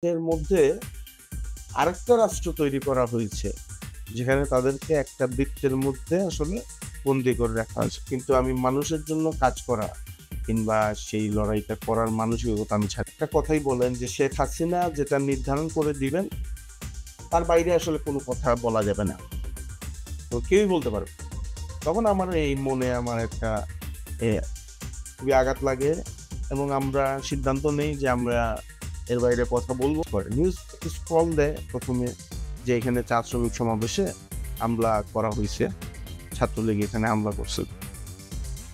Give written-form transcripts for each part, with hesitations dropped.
এর মধ্যে আরেকটা রাষ্ট্র তৈরি করা হয়েছে, যেখানে তাদেরকে একটা বৃত্তের মধ্যে আসলে বন্দি করে রাখা হয়েছে। কিন্তু আমি মানুষের জন্য কাজ করা কিংবা সেই লড়াইটা করার মানসিকতা আমি ছাড়ি। একটা কথাই বলেন যে শেখ হাসিনা যেটা নির্ধারণ করে দিবেন তার বাইরে আসলে কোনো কথা বলা যাবে না, তো কেউই বলতে পারবে। তখন আমার এই মনে আমার একটা এ, খুবই আঘাত লাগে এবং আমরা সিদ্ধান্ত নেই যে আমরা এর বাইরে কথা বলবো। নিউজ স্ক্রল দেয় প্রথমে যে এখানে চা শ্রমিক সমাবেশে হামলা করা হয়েছে, ছাত্রলীগ এখানে হামলা করছে।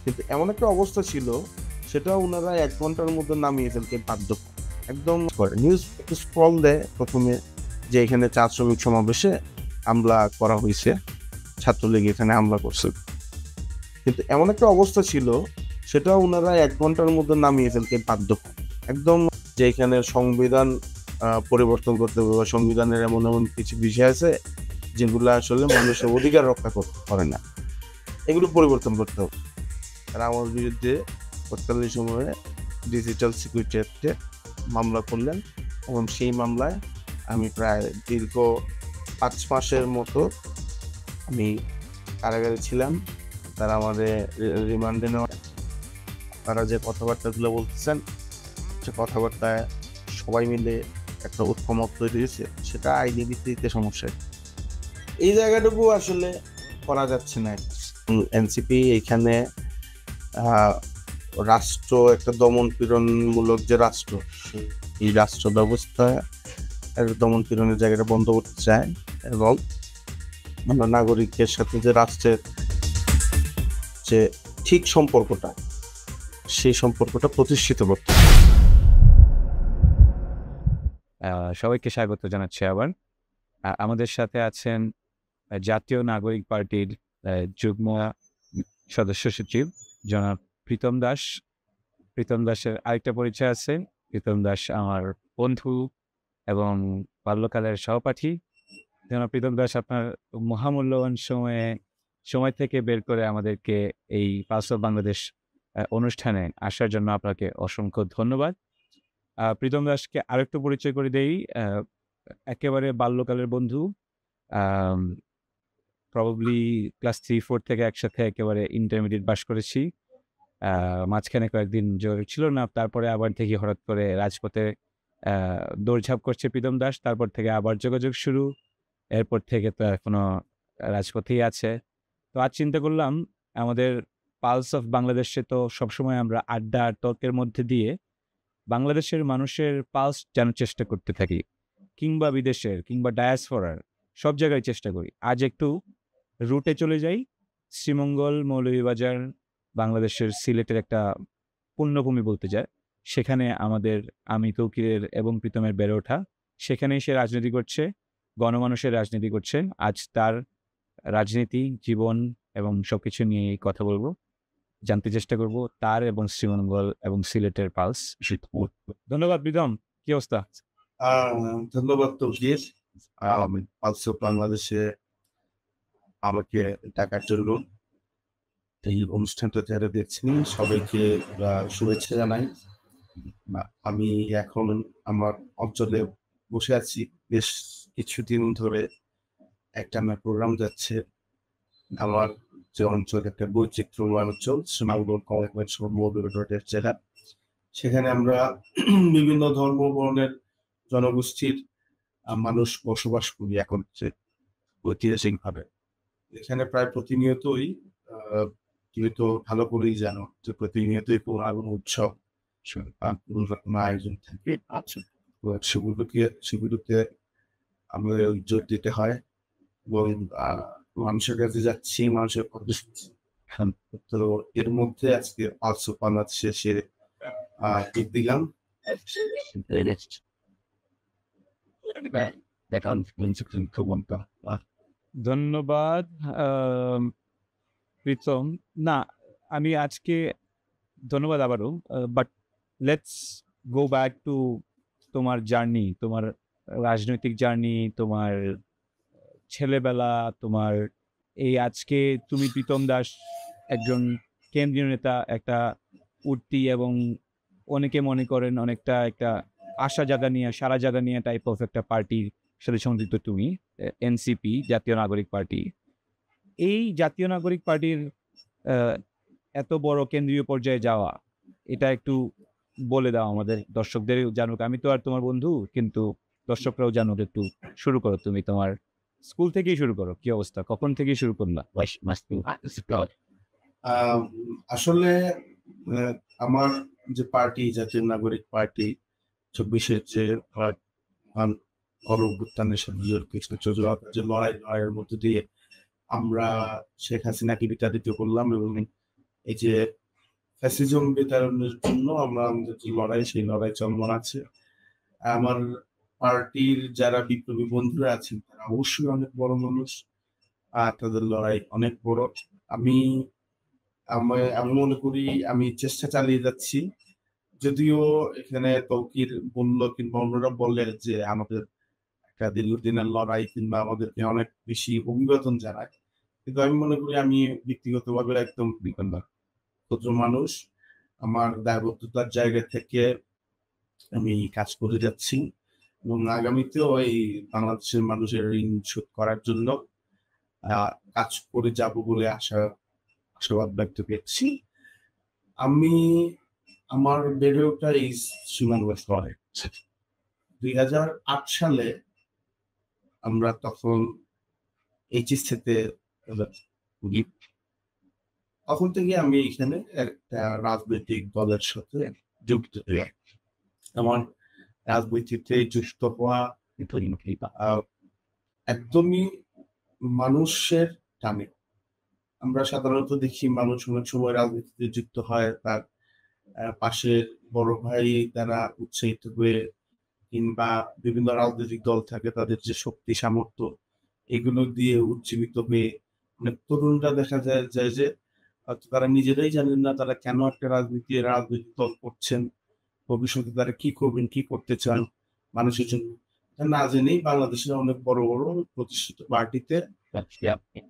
কিন্তু এমন একটা অবস্থা ছিল, সেটা ওনারা 1 ঘন্টার মধ্যে নামিয়ে ফেলতে বাধ্য একদম করে। নিউজ স্ক্রল দেয় প্রথমে যে এখানে চা শ্রমিক সমাবেশে হামলা করা হয়েছে, ছাত্রলীগ এখানে হামলা করছে। কিন্তু এমন একটা অবস্থা ছিল, সেটা ওনারা 1 ঘন্টার মধ্যে নামিয়ে ফেলতে বাধ্য একদম। যে এখানে সংবিধান পরিবর্তন করতে হবে বা সংবিধানের এমন এমন কিছু বিষয় আছে যেগুলো আসলে মানুষের অধিকার রক্ষা করতে পারে না, এগুলো পরিবর্তন করতে হবে। তারা আমার বিরুদ্ধে তৎকালীন সময়ে ডিজিটাল সিকিউরিটি অ্যাক্টে মামলা করলেন এবং সেই মামলায় আমি প্রায় দীর্ঘ 5 মাসের মতো আমি কারাগারে ছিলাম। তারা আমাদের রিমান্ডে নেওয়া, তারা যে কথাবার্তাগুলো বলতেছেন সে কথাবার্তায় সবাই মিলে একটা ঐক্যমত তৈরি হয়েছে, সেটা আইনি ভিত্তিতে সমস্যা। এই জায়গাটুকু আসলে করা যাচ্ছে না। এনসিপি এখানে রাষ্ট্র একটা দমন পীড়নমূলক যে রাষ্ট্র, এই রাষ্ট্র ব্যবস্থা দমন পীড়নের জায়গাটা বন্ধ করতে চায় এবং আমরা নাগরিকের সাথে যে রাষ্ট্রের যে ঠিক সম্পর্কটা, সেই সম্পর্কটা প্রতিষ্ঠিত করতে। সবাইকে স্বাগত জানাচ্ছি আবার। আমাদের সাথে আছেন জাতীয় নাগরিক পার্টির যুগ্ম সদস্য সচিব জনাব প্রীতম দাস। প্রীতম দাসের আরেকটা পরিচয় আছে, প্রীতম দাস আমার বন্ধু এবং বাল্যকালের সহপাঠী। জনাব প্রীতম দাস, আপনার মহামূল্যবান সময় থেকে বের করে আমাদেরকে এই পালস অফ বাংলাদেশ অনুষ্ঠানে আসার জন্য আপনাকে অসংখ্য ধন্যবাদ। প্রীতম দাসকে আরেকটু পরিচয় করে দেই। একেবারে বাল্যকালের বন্ধু, প্রবাবলি ক্লাস 3-4 থেকে একসাথে একেবারে ইন্টারমিডিয়েট পাস করেছি। মাঝখানে কয়েকদিন যোগাযোগ ছিল না, তারপরে আবার থেকে হঠাৎ করে রাজপথে দৌড়ঝাঁপ করছে প্রীতম দাস, তারপর থেকে আবার যোগাযোগ শুরু, এরপর থেকে তো এখনো রাজপথেই আছে। তো আজ চিন্তা করলাম আমাদের পালস অফ বাংলাদেশে তো সবসময় আমরা আড্ডা আর তর্কের মধ্যে দিয়ে বাংলাদেশের মানুষের পালস জানার চেষ্টা করতে থাকি, কিংবা বিদেশের কিংবা ডায়াসপোরার, সব জায়গায় চেষ্টা করি। আজ একটু রুটে চলে যাই, শ্রীমঙ্গল, মৌলভীবাজার, বাংলাদেশের সিলেটের একটা পুণ্যভূমি বলতে যায়। সেখানে আমি তৌকিরের এবং প্রীতমের বেড়ে ওঠা, সেখানেই সে রাজনীতি করছে, গণমানুষের রাজনীতি করছে। আজ তার রাজনীতি, জীবন এবং সবকিছু নিয়ে কথা বলবো, জানতে চেষ্টা করব তার এবং শ্রীমঙ্গল এবং সিলেটের পালস। ধন্যবাদ প্রীতম, কি অবস্থা? ধন্যবাদ তৌকির, পালস অফ বাংলাদেশে আমাকে ডাকার জন্য। এই অনুষ্ঠানটা যারা দেখছেন সবাইকে শুভেচ্ছা জানাই। আমি এখন আমার অঞ্চলে বসে আছি, বেশ কিছুদিন ধরে একটা আমার প্রোগ্রাম যাচ্ছে। আমার যে অঞ্চল একটা বৈচিত্র্যময় অঞ্চল, শ্রীমঙ্গল কলেজ জেলা, সেখানে আমরা বিভিন্ন ধর্ম বর্ণের জনগোষ্ঠীর মানুষ বসবাস করি এখন ঐতিহাসিক ভাবে। এখানে প্রায় প্রতিনিয়তই তুমি তো ভালো করেই জানো যে প্রতিনিয়তই কোনো উৎসব আয়োজন থাকে। আচ্ছা, সেগুলোতে আমাদের জোর দিতে হয় এবং মানুষের কাছে যাচ্ছি, মানুষের কথা শুনছি। তো এর মধ্যে আজকে পালস অফ বাংলাদেশে এসে যোগ দিলাম। ধন্যবাদ প্রীতম। না, আমি আজকে ধন্যবাদ আবারও, but let's go back to তোমার জার্নি, তোমার রাজনৈতিক জার্নি, তোমার ছেলেবেলা, তোমার এই আজকে তুমি প্রীতম দাস একজন কেন্দ্রীয় নেতা, একটা উঠতি এবং অনেকে মনে করেন অনেকটা একটা আশা জাগানিয়া, সারা জাগানিয়া টাইপ অফ একটা পার্টির সাথে সংযুক্ত তুমি, এনসিপি, জাতীয় নাগরিক পার্টি। এই জাতীয় নাগরিক পার্টির এত বড় কেন্দ্রীয় পর্যায়ে যাওয়া, এটা একটু বলে দাও আমাদের দর্শকদের জানুক। আমি তো আর তোমার বন্ধু, কিন্তু দর্শকরাও জানুক। একটু শুরু করো, তুমি তোমার স্কুল থেকেই শুরু করো। কি অবস্থা, কখন থেকে শুরু করলা? আহ, আসলে আমার যে পার্টি, জাতীয় নাগরিক পার্টি, 24-এর যে গণঅভ্যুত্থানের সাথে যে লড়াইয়ের মধ্যে দিয়ে আমরা শেখ হাসিনাকে বিতাড়িত করলাম, এবং এই যে ফ্যাসিজম বিতাড়নের জন্য আমরা আমাদের যে লড়াই, সেই লড়াই চলমান আছে। আমার পার্টির যারা বিপ্লবী বন্ধুরা আছেন তারা অবশ্যই অনেক বড় মানুষ, আর তাদের লড়াই অনেক বড়। আমি আমি মনে করি আমি চেষ্টা চালিয়ে যাচ্ছি, যদিও এখানে তৌকির বলল কিংবা অন্যরা বললেন যে আমাদের একটা দীর্ঘদিনের লড়াই কিংবা আমাদেরকে অনেক বেশি অভিবাদন জানায়, কিন্তু আমি মনে করি আমি ব্যক্তিগতভাবে একদম ক্ষুদ্র মানুষ। আমার দায়বদ্ধতার জায়গা থেকে আমি কাজ করে যাচ্ছি, এবং আগামীতেও এই বাংলাদেশের মানুষের ঋণ শোধ করার জন্য কাজ করে যাব বলে আশাবাদ ব্যক্ত করছি। আমি আমার বেড়ে ওঠা এই সীমান্ত শহরে 2008 সালে আমরা তখন এইচএসসিতে পড়ি। তখন থেকে আমি এখানে একটা রাজনৈতিক দলের সাথে যুক্ত হই। আমার রাজনীতিতে যুক্ত হওয়া একদমই মানুষের টানে। আমরা সাধারণত দেখি মানুষ অনেক সময় রাজনীতিতে যুক্ত হয় তার পাশের বড় ভাই দ্বারা উৎসাহিত হয়ে, কিংবা বিভিন্ন রাজনৈতিক দল থাকে তাদের যে শক্তি সামর্থ্য এগুলো দিয়ে উজ্জীবিত হয়ে। অনেক তরুণরা দেখা যায় যে হয়তো তারা নিজেরাই জানেন না তারা কেন একটা রাজনৈতিক দল করছেন, ভবিষ্যতে তারা কি করবেন, কি করতে চান মানুষের জন্য, না জেনেই বাংলাদেশের অনেক বড় বড় প্রতিষ্ঠিত পার্টিতে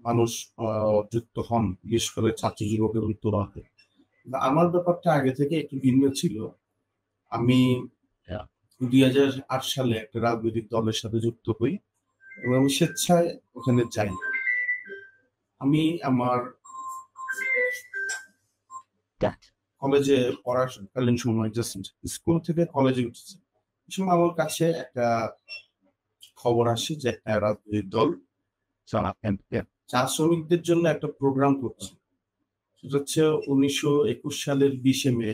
মানুষ যুক্ত হন, বিশেষ করে ছাত্র যুবকের তরুণরা। আমার ব্যাপারটা আগে থেকে একটু ভিন্ন ছিল। আমি 2008 সালে একটা রাজনৈতিক দলের সাথে যুক্ত হই এবং আমি স্বেচ্ছায় ওখানে যাই। আমি আমার কলেজে পড়াকালীন সময় স্কুল থেকে কলেজে উঠেছি, সময় আমার কাছে একটা খবর আসে যে একটা রাজনৈতিক দল চা শ্রমিকদের জন্য একটা প্রোগ্রাম করছে। সেটা হচ্ছে 1921 সালের 20 মে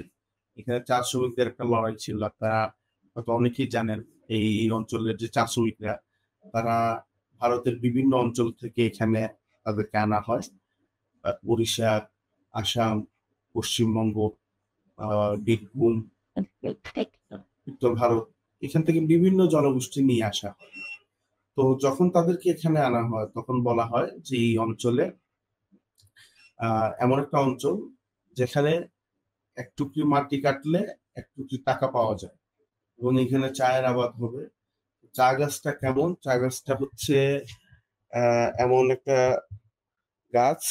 এখানে চা শ্রমিকদের একটা লড়াই ছিল। আপনারা হয়তো অনেকেই জানেন এই অঞ্চলের যে চা শ্রমিকরা, তারা ভারতের বিভিন্ন অঞ্চল থেকে এখানে তাদেরকে আনা হয়। উড়িষ্যা, আসাম, পশ্চিমবঙ্গ, বীরভূম, উত্তর ভারত, এখান থেকে বিভিন্ন জনগোষ্ঠী নিয়ে আসা হয়। তো যখন তাদেরকে এখানে আনা হয় তখন বলা হয় যে এই অঞ্চলে এমন একটা অঞ্চল যেখানে এক টুকরি মাটি কাটলে এক টুকরি টাকা পাওয়া যায়, এবং এখানে চায়ের আবাদ হবে। চা গাছটা কেমন? চা গাছটা হচ্ছে এমন একটা গাছ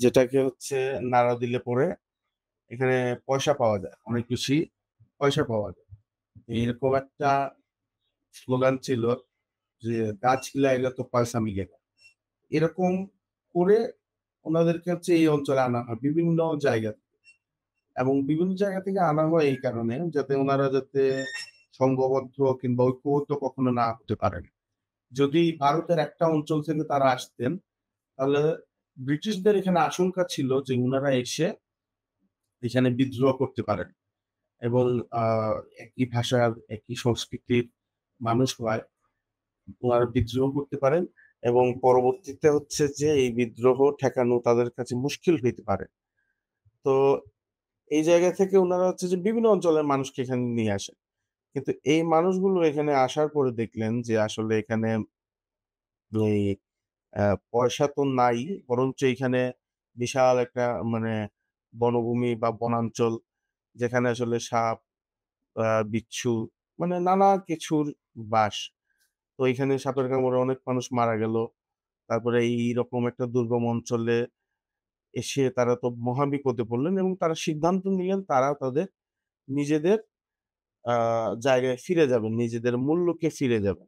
যেটাকে হচ্ছে নাড়া দিলে পরে এখানে পয়সা পাওয়া যায়, অনেক বেশি পয়সা পাওয়া যায়। এরকম একটা স্লোগান ছিল যে গাছ খিলাইলে তো পয়সা মিলে। এরকম করে ওনাদেরকে হচ্ছে এই অঞ্চলে আনা হয় বিভিন্ন জায়গা থেকে। এবং বিভিন্ন জায়গা থেকে আনা হয় এই কারণে যাতে ওনারা যাতে সংঘবদ্ধ কিংবা ঐক্যবদ্ধ কখনো না হতে পারেন। যদি ভারতের একটা অঞ্চল থেকে তারা আসতেন তাহলে ব্রিটিশদের এখানে আশঙ্কা ছিল যে ওনারা এসে এখানে বিদ্রোহ করতে পারেন, এবং একই ভাষার একই সংস্কৃতির মানুষ হয়, ওনারা বিদ্রোহ করতে পারেন, এবং পরবর্তীতে হচ্ছে যে এই বিদ্রোহ ঠেকানো তাদের কাছে মুশকিল হইতে পারে। তো এই জায়গা থেকে ওনারা হচ্ছে যে বিভিন্ন অঞ্চলের মানুষকে এখানে নিয়ে আসে। কিন্তু এই মানুষগুলো এখানে আসার পরে দেখলেন যে আসলে এখানে এই পয়সা তো নাই, বরঞ্চ এখানে বিশাল একটা মানে বনভূমি বা বনাঞ্চল, যেখানে আসলে সাপ, বিচ্ছু, মানে নানা কিছুর বাস। তো এখানে সাপের কামড়ে অনেক মানুষ মারা গেল। তারপরে এইরকম একটা দুর্গম অঞ্চলে এসে তারা তো মহাবিপদে পড়লেন, এবং তারা সিদ্ধান্ত নিলেন তারা তাদের নিজেদের আ জায়গায় ফিরে যাবেন, নিজেদের মূল্যকে ফিরে যাবেন।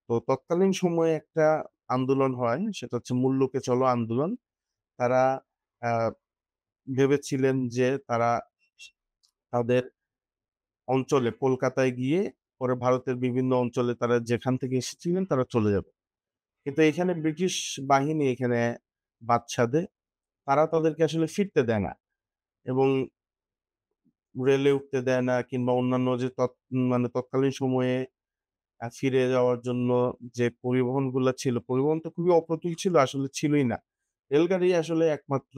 তো তৎকালীন সময়ে একটা আন্দোলন হয়, সেটা হচ্ছে মূল্যকে চলো আন্দোলন। তারা আ ভেবেছিলেন যে তারা তাদের অঞ্চলে কলকাতায় গিয়ে পরে ভারতের বিভিন্ন অঞ্চলে তারা যেখান থেকে এসেছিলেন তারা চলে যাবে। কিন্তু এখানে ব্রিটিশ বাহিনী এখানে বাদ সাধে। তারা তাদেরকে আসলে ফিরতে দেয় না এবং রেলে উঠতে দেয় না কিংবা অন্যান্য যে মানে তৎকালীন সময়ে ফিরে যাওয়ার জন্য যে পরিবহনগুলা ছিল, পরিবহন তো খুবই অপ্রতুল ছিল, আসলে ছিলই না। রেলগাড়ি আসলে একমাত্র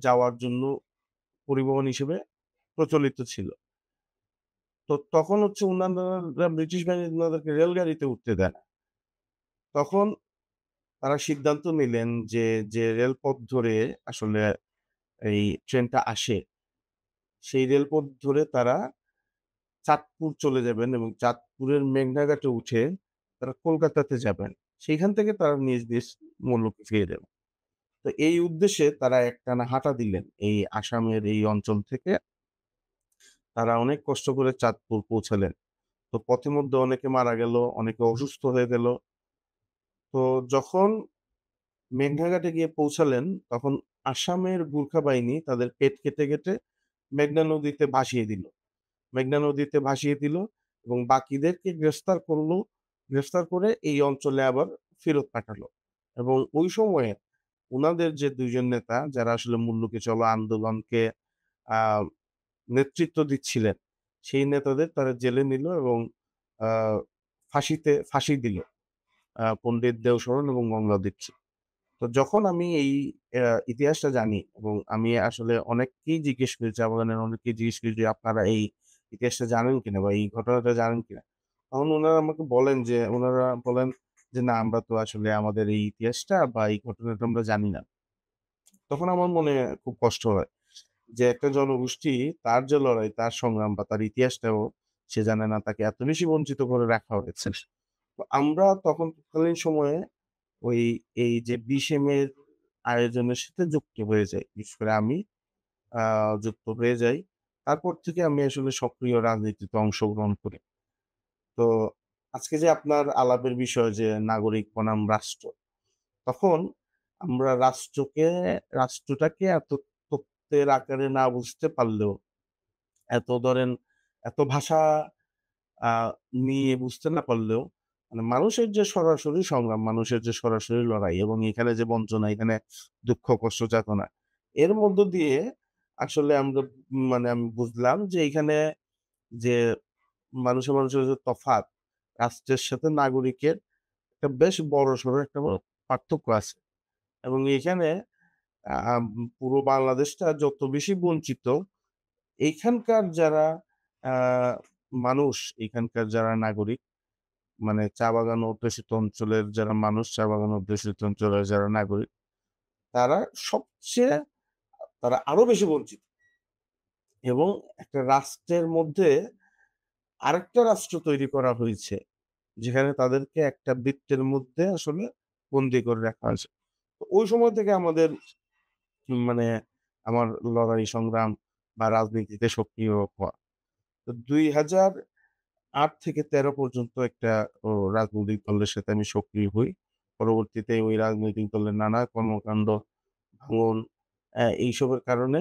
যাওয়ার জন্য পরিবহন হিসেবে প্রচলিত ছিল। তো তখন হচ্ছে উনারা ব্রিটিশ বাহিনী উনাদেরকে রেলগাড়িতে উঠতে দেয় না। তখন তারা সিদ্ধান্ত নিলেন যে, যে রেলপথ ধরে আসলে এই ট্রেনটা আসে, সেই রেলপথ ধরে তারা চাঁদপুর চলে যাবেন এবং চাঁদপুরের মেঘনাঘাটে উঠে তারা কলকাতাতে যাবেন। সেইখান থেকে তারা নিজ, নিজ মূল্যকে ফিরে যাবেন। তো এই উদ্দেশ্যে তারা একটানা হাঁটা দিলেন। এই আসামের এই অঞ্চল থেকে তারা অনেক কষ্ট করে চাঁদপুর পৌঁছালেন। তো পথের মধ্যে অনেকে মারা গেল, অনেকে অসুস্থ হয়ে গেল। তো যখন মেঘনাঘাটে গিয়ে পৌঁছালেন, তখন আসামের গুর্খা বাহিনী তাদের পেট কেটে, কেটে মেঘনা নদীতে ভাসিয়ে দিল। মেঘনা নদীতে ভাসিয়ে দিল এবং বাকিদেরকে গ্রেফতার করল। গ্রেফতার করে এই অঞ্চলে আবার ফেরত পাঠালো এবং ওই সময়ে উনাদের যে ২ জন নেতা যারা আসলে মূল্যকে চলো আন্দোলনকে আ নেতৃত্ব দিচ্ছিলেন, সেই নেতাদের তারা জেলে নিল এবং আ ফাঁসি দিল। পণ্ডিত দেওশরণ এবং মংলা দীক্ষিত। তো যখন আমি এই ইতিহাসটা জানি এবং আমি আসলে অনেককেই জিজ্ঞেস করি, চা বাগানের অনেককেই জিজ্ঞেস করি যে, "আপনারা এই ইতিহাসটা জানেন কিনা বা এই ঘটনাটা জানেন কিনা?" তখন উনারা আমাকে বলেন যে উনারা বলেন যে, "না, আমরা তো আসলে আমাদের এই ইতিহাসটা বা এই ঘটনাটা আমরা জানি না।" তখন আমার মনে খুব কষ্ট হয় যে একটা জনগোষ্ঠী তার যে লড়াই, তার সংগ্রাম বা তার ইতিহাসটাও সে জানে না, তাকে এত বেশি বঞ্চিত করে রাখা হয়েছে। তো আমরা তখন তৎকালীন সময়ে ওই এই যে ২০ এর আয়োজনের সাথে যুক্ত হয়ে যাই। বিশেষ করে আমি আ যুক্ত হয়ে যাই। তারপর থেকে আমি আসলে সক্রিয় রাজনীতিতে অংশগ্রহণ করি। তো আজকে যে আপনার আলাপের বিষয় যে নাগরিক বনাম রাষ্ট্র, তখন আমরা রাষ্ট্রটাকে এত তত্ত্বের আকারে না বুঝতে পারলেও, এত ধরেন এত ভাষা আ নিয়ে বুঝতে না পারলেও মানে মানুষের যে সরাসরি সংগ্রাম, মানুষের যে সরাসরি লড়াই এবং এখানে যে বঞ্চনা, এখানে দুঃখ, কষ্ট, যাতনা, এর মধ্য দিয়ে আসলে আমরা মানে আমি বুঝলাম যে এইখানে যে মানুষের যে তফাৎ, রাষ্ট্রের সাথে নাগরিকের একটা বেশ বড়সড় একটা পার্থক্য আছে। এবং এখানে পুরো বাংলাদেশটা যত বেশি বঞ্চিত, এইখানকার যারা আ মানুষ, এখানকার যারা নাগরিক মানে চা বাগান অধ্যুষিত অঞ্চলের যারা মানুষ, চা বাগান অধ্যুষিত অঞ্চলের যারা নাগরিক, তারা সবচেয়ে তারা আরো বেশি বঞ্চিত এবং একটা রাষ্ট্রের মধ্যে আরেকটা রাষ্ট্র তৈরি করা হয়েছে, যেখানে তাদেরকে একটা বৃত্তের মধ্যে আসলে বন্দী করে রাখা হয়েছে। তো ওই সময় থেকে আমাদের মানে আমার লড়াই সংগ্রাম বা রাজনীতিতে সক্রিয় হওয়া। তো ২০০৮ থেকে ১৩ পর্যন্ত একটা রাজনৈতিক দলের সাথে আমি সক্রিয় হই। পরবর্তীতে ওই রাজনৈতিক দলের নানা কর্মকাণ্ড, ভাঙন এইসবের কারণে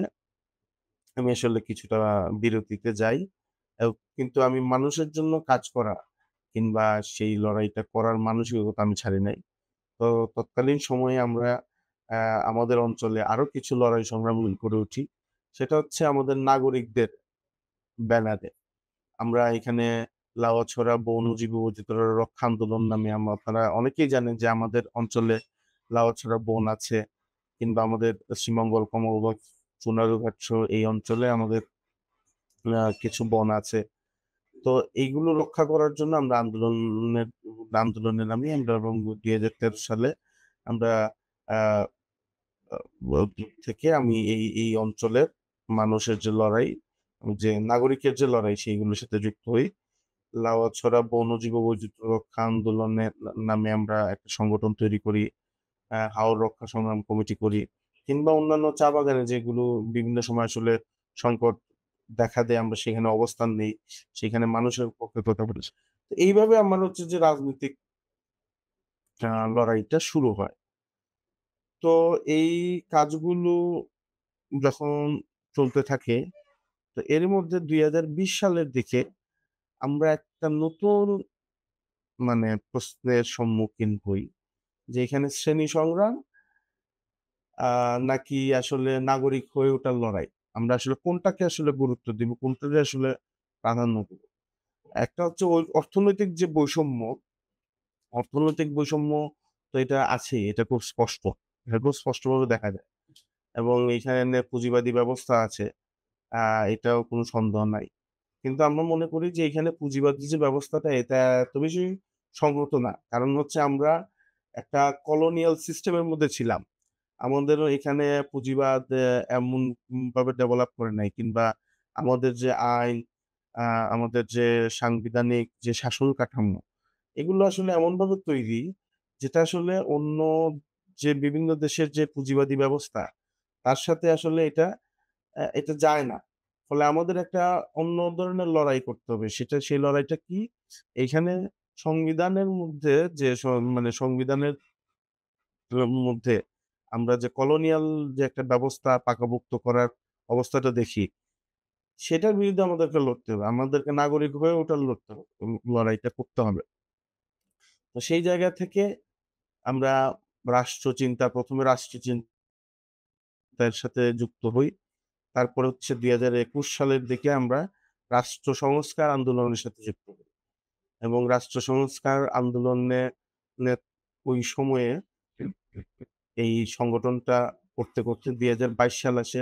আমি আসলে কিছুটা বিরতিতে যাই। কিন্তু আমি মানুষের জন্য কাজ করা কিংবা সেই লড়াইটা করার মানসিকতা আমি ছাড়ি নাই। তো তৎকালীন সময়ে আমরা অ্যা আমাদের অঞ্চলে আরো কিছু লড়াই সংগ্রাম করে উঠি। সেটা হচ্ছে আমাদের নাগরিকদের ব্যানারে। আমরা এখানে লাউয়াছড়া বনজীবী বৈচিত্র্য রক্ষা আন্দোলন নামে আপনারা অনেকেই জানেন যে আমাদের অঞ্চলে লাউয়াছড়া বন আছে কিংবা আমাদের শ্রীমঙ্গল, কমলগঞ্জ, চুনারুঘাট সহ এই অঞ্চলে আমাদের কিছু বন আছে। তো এইগুলো রক্ষা করার জন্য আমরা আন্দোলনে নামি আমরা এবং ২০১৩ সালে আমরা আ আ থেকে আমি এই অঞ্চলের মানুষের যে লড়াই, যে নাগরিকের যে লড়াই সেইগুলোর সাথে যুক্ত হই। লাউয়াছড়া বনজীব বৈচিত্র্য রক্ষা আন্দোলনের নামে আমরা একটা সংগঠন তৈরি করি। হাওর রক্ষা সংগ্রাম কমিটি করি কিংবা অন্যান্য চা বাগানে যেগুলো বিভিন্ন সময় আসলে সংকট দেখা দেয়, আমরা সেখানে অবস্থান নেই, সেখানে মানুষের পক্ষে কথা বলি। তো এইভাবে আমার হচ্ছে যে রাজনৈতিক লড়াইটা শুরু হয়। তো এই কাজগুলো যখন চলতে থাকে, তো এর মধ্যে ২০২০ সালের দিকে আমরা একটা নতুন প্রশ্নের সম্মুখীন হই যে এখানে শ্রেণী সংগ্রাম আ নাকি আসলে নাগরিক হয়ে ওঠার লড়াই। আমরা আসলে কোনটাকে আসলে গুরুত্ব দিব, কোনটাকে আসলে প্রাধান্য দিব। একটা হচ্ছে ওই অর্থনৈতিক বৈষম্য তো এটা আছেই, এটা খুব স্পষ্ট। এটা খুব স্পষ্টভাবে দেখা যায়। এবং এইখানে পুঁজিবাদী ব্যবস্থা আছে, আ এটাও কোনো সন্দেহ নাই। কিন্তু আমরা মনে করি যে এখানে পুঁজিবাদী যে ব্যবস্থাটা এটা এত বেশি সংগত না। কারণ হচ্ছে আমরা একটা কলোনিয়াল সিস্টেমের মধ্যে ছিলাম। আমাদেরও এখানে পুঁজিবাদ এমন ভাবে ডেভেলপ করে নাই, কিংবা আমাদের যে আইন, আ আমাদের যে সাংবিধানিক যে শাসন কাঠামো, এগুলো আসলে এমনভাবে তৈরি যেটা আসলে অন্য যে বিভিন্ন দেশের যে পুঁজিবাদী ব্যবস্থা, তার সাথে আসলে এটা যায় না। ফলে আমাদের একটা অন্য ধরনের লড়াই করতে হবে। সেই লড়াইটা কি? এইখানে সংবিধানের মধ্যে যে সংবিধানের মধ্যে আমরা যে কলোনিয়াল যে একটা ব্যবস্থা পাকাপোক্ত করার অবস্থাটা দেখি, সেটার বিরুদ্ধে আমাদেরকে লড়তে হবে। আমাদেরকে নাগরিক হয়ে ওঠার লড়তে হবে। লড়াইটা করতে হবে। তো সেই জায়গা থেকে আমরা রাষ্ট্রচিন্তা ১ম এ রাষ্ট্রচিন্তার সাথে যুক্ত হই। তারপরে হচ্ছে ২০২১ সালের দিকে আমরা রাষ্ট্র সংস্কার আন্দোলনের সাথে যুক্ত হই। এবং রাষ্ট্র সংস্কার আন্দোলনে নে ওই সময়ে এই সংগঠনটা করতে ২০২২ সাল আসে।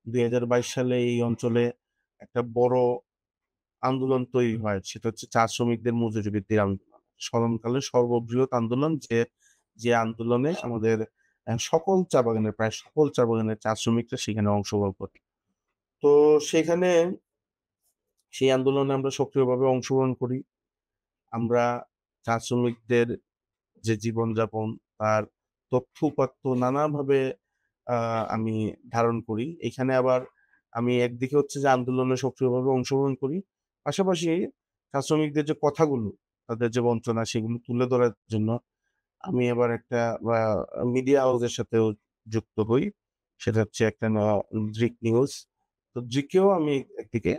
২০২২ সালে এই অঞ্চলে একটা বড় আন্দোলন তৈরি হয়। সেটা হচ্ছে চা শ্রমিকদের মজুরি বৃদ্ধির আন্দোলন। স্মরণকালের সর্ববৃহৎ আন্দোলন, যে আন্দোলনে আমাদের প্রায় সকল চা বাগানের চা শ্রমিকরা সেখানে অংশগ্রহণ করে। তো সেখানে সেই আন্দোলনে আমরা সক্রিয়ভাবে অংশগ্রহণ করি। আমরা চা শ্রমিকদের যে জীবনযাপন, তার তথ্য-উপাত্ত নানাভাবে আ আমি ধারণ করি। এখানে আবার আমি একদিকে হচ্ছে যে আন্দোলনে সক্রিয়ভাবে অংশগ্রহণ করি। পাশাপাশি চা শ্রমিকদের যে কথাগুলো, তাদের যে বঞ্চনা, সেগুলো তুলে ধরার জন্য আমি আবার একটা আ মিডিয়া হাউসের সাথেও যুক্ত হই। সেটা হচ্ছে একটা দৃক নিউজ। তো দৃকেও আমি একদিকে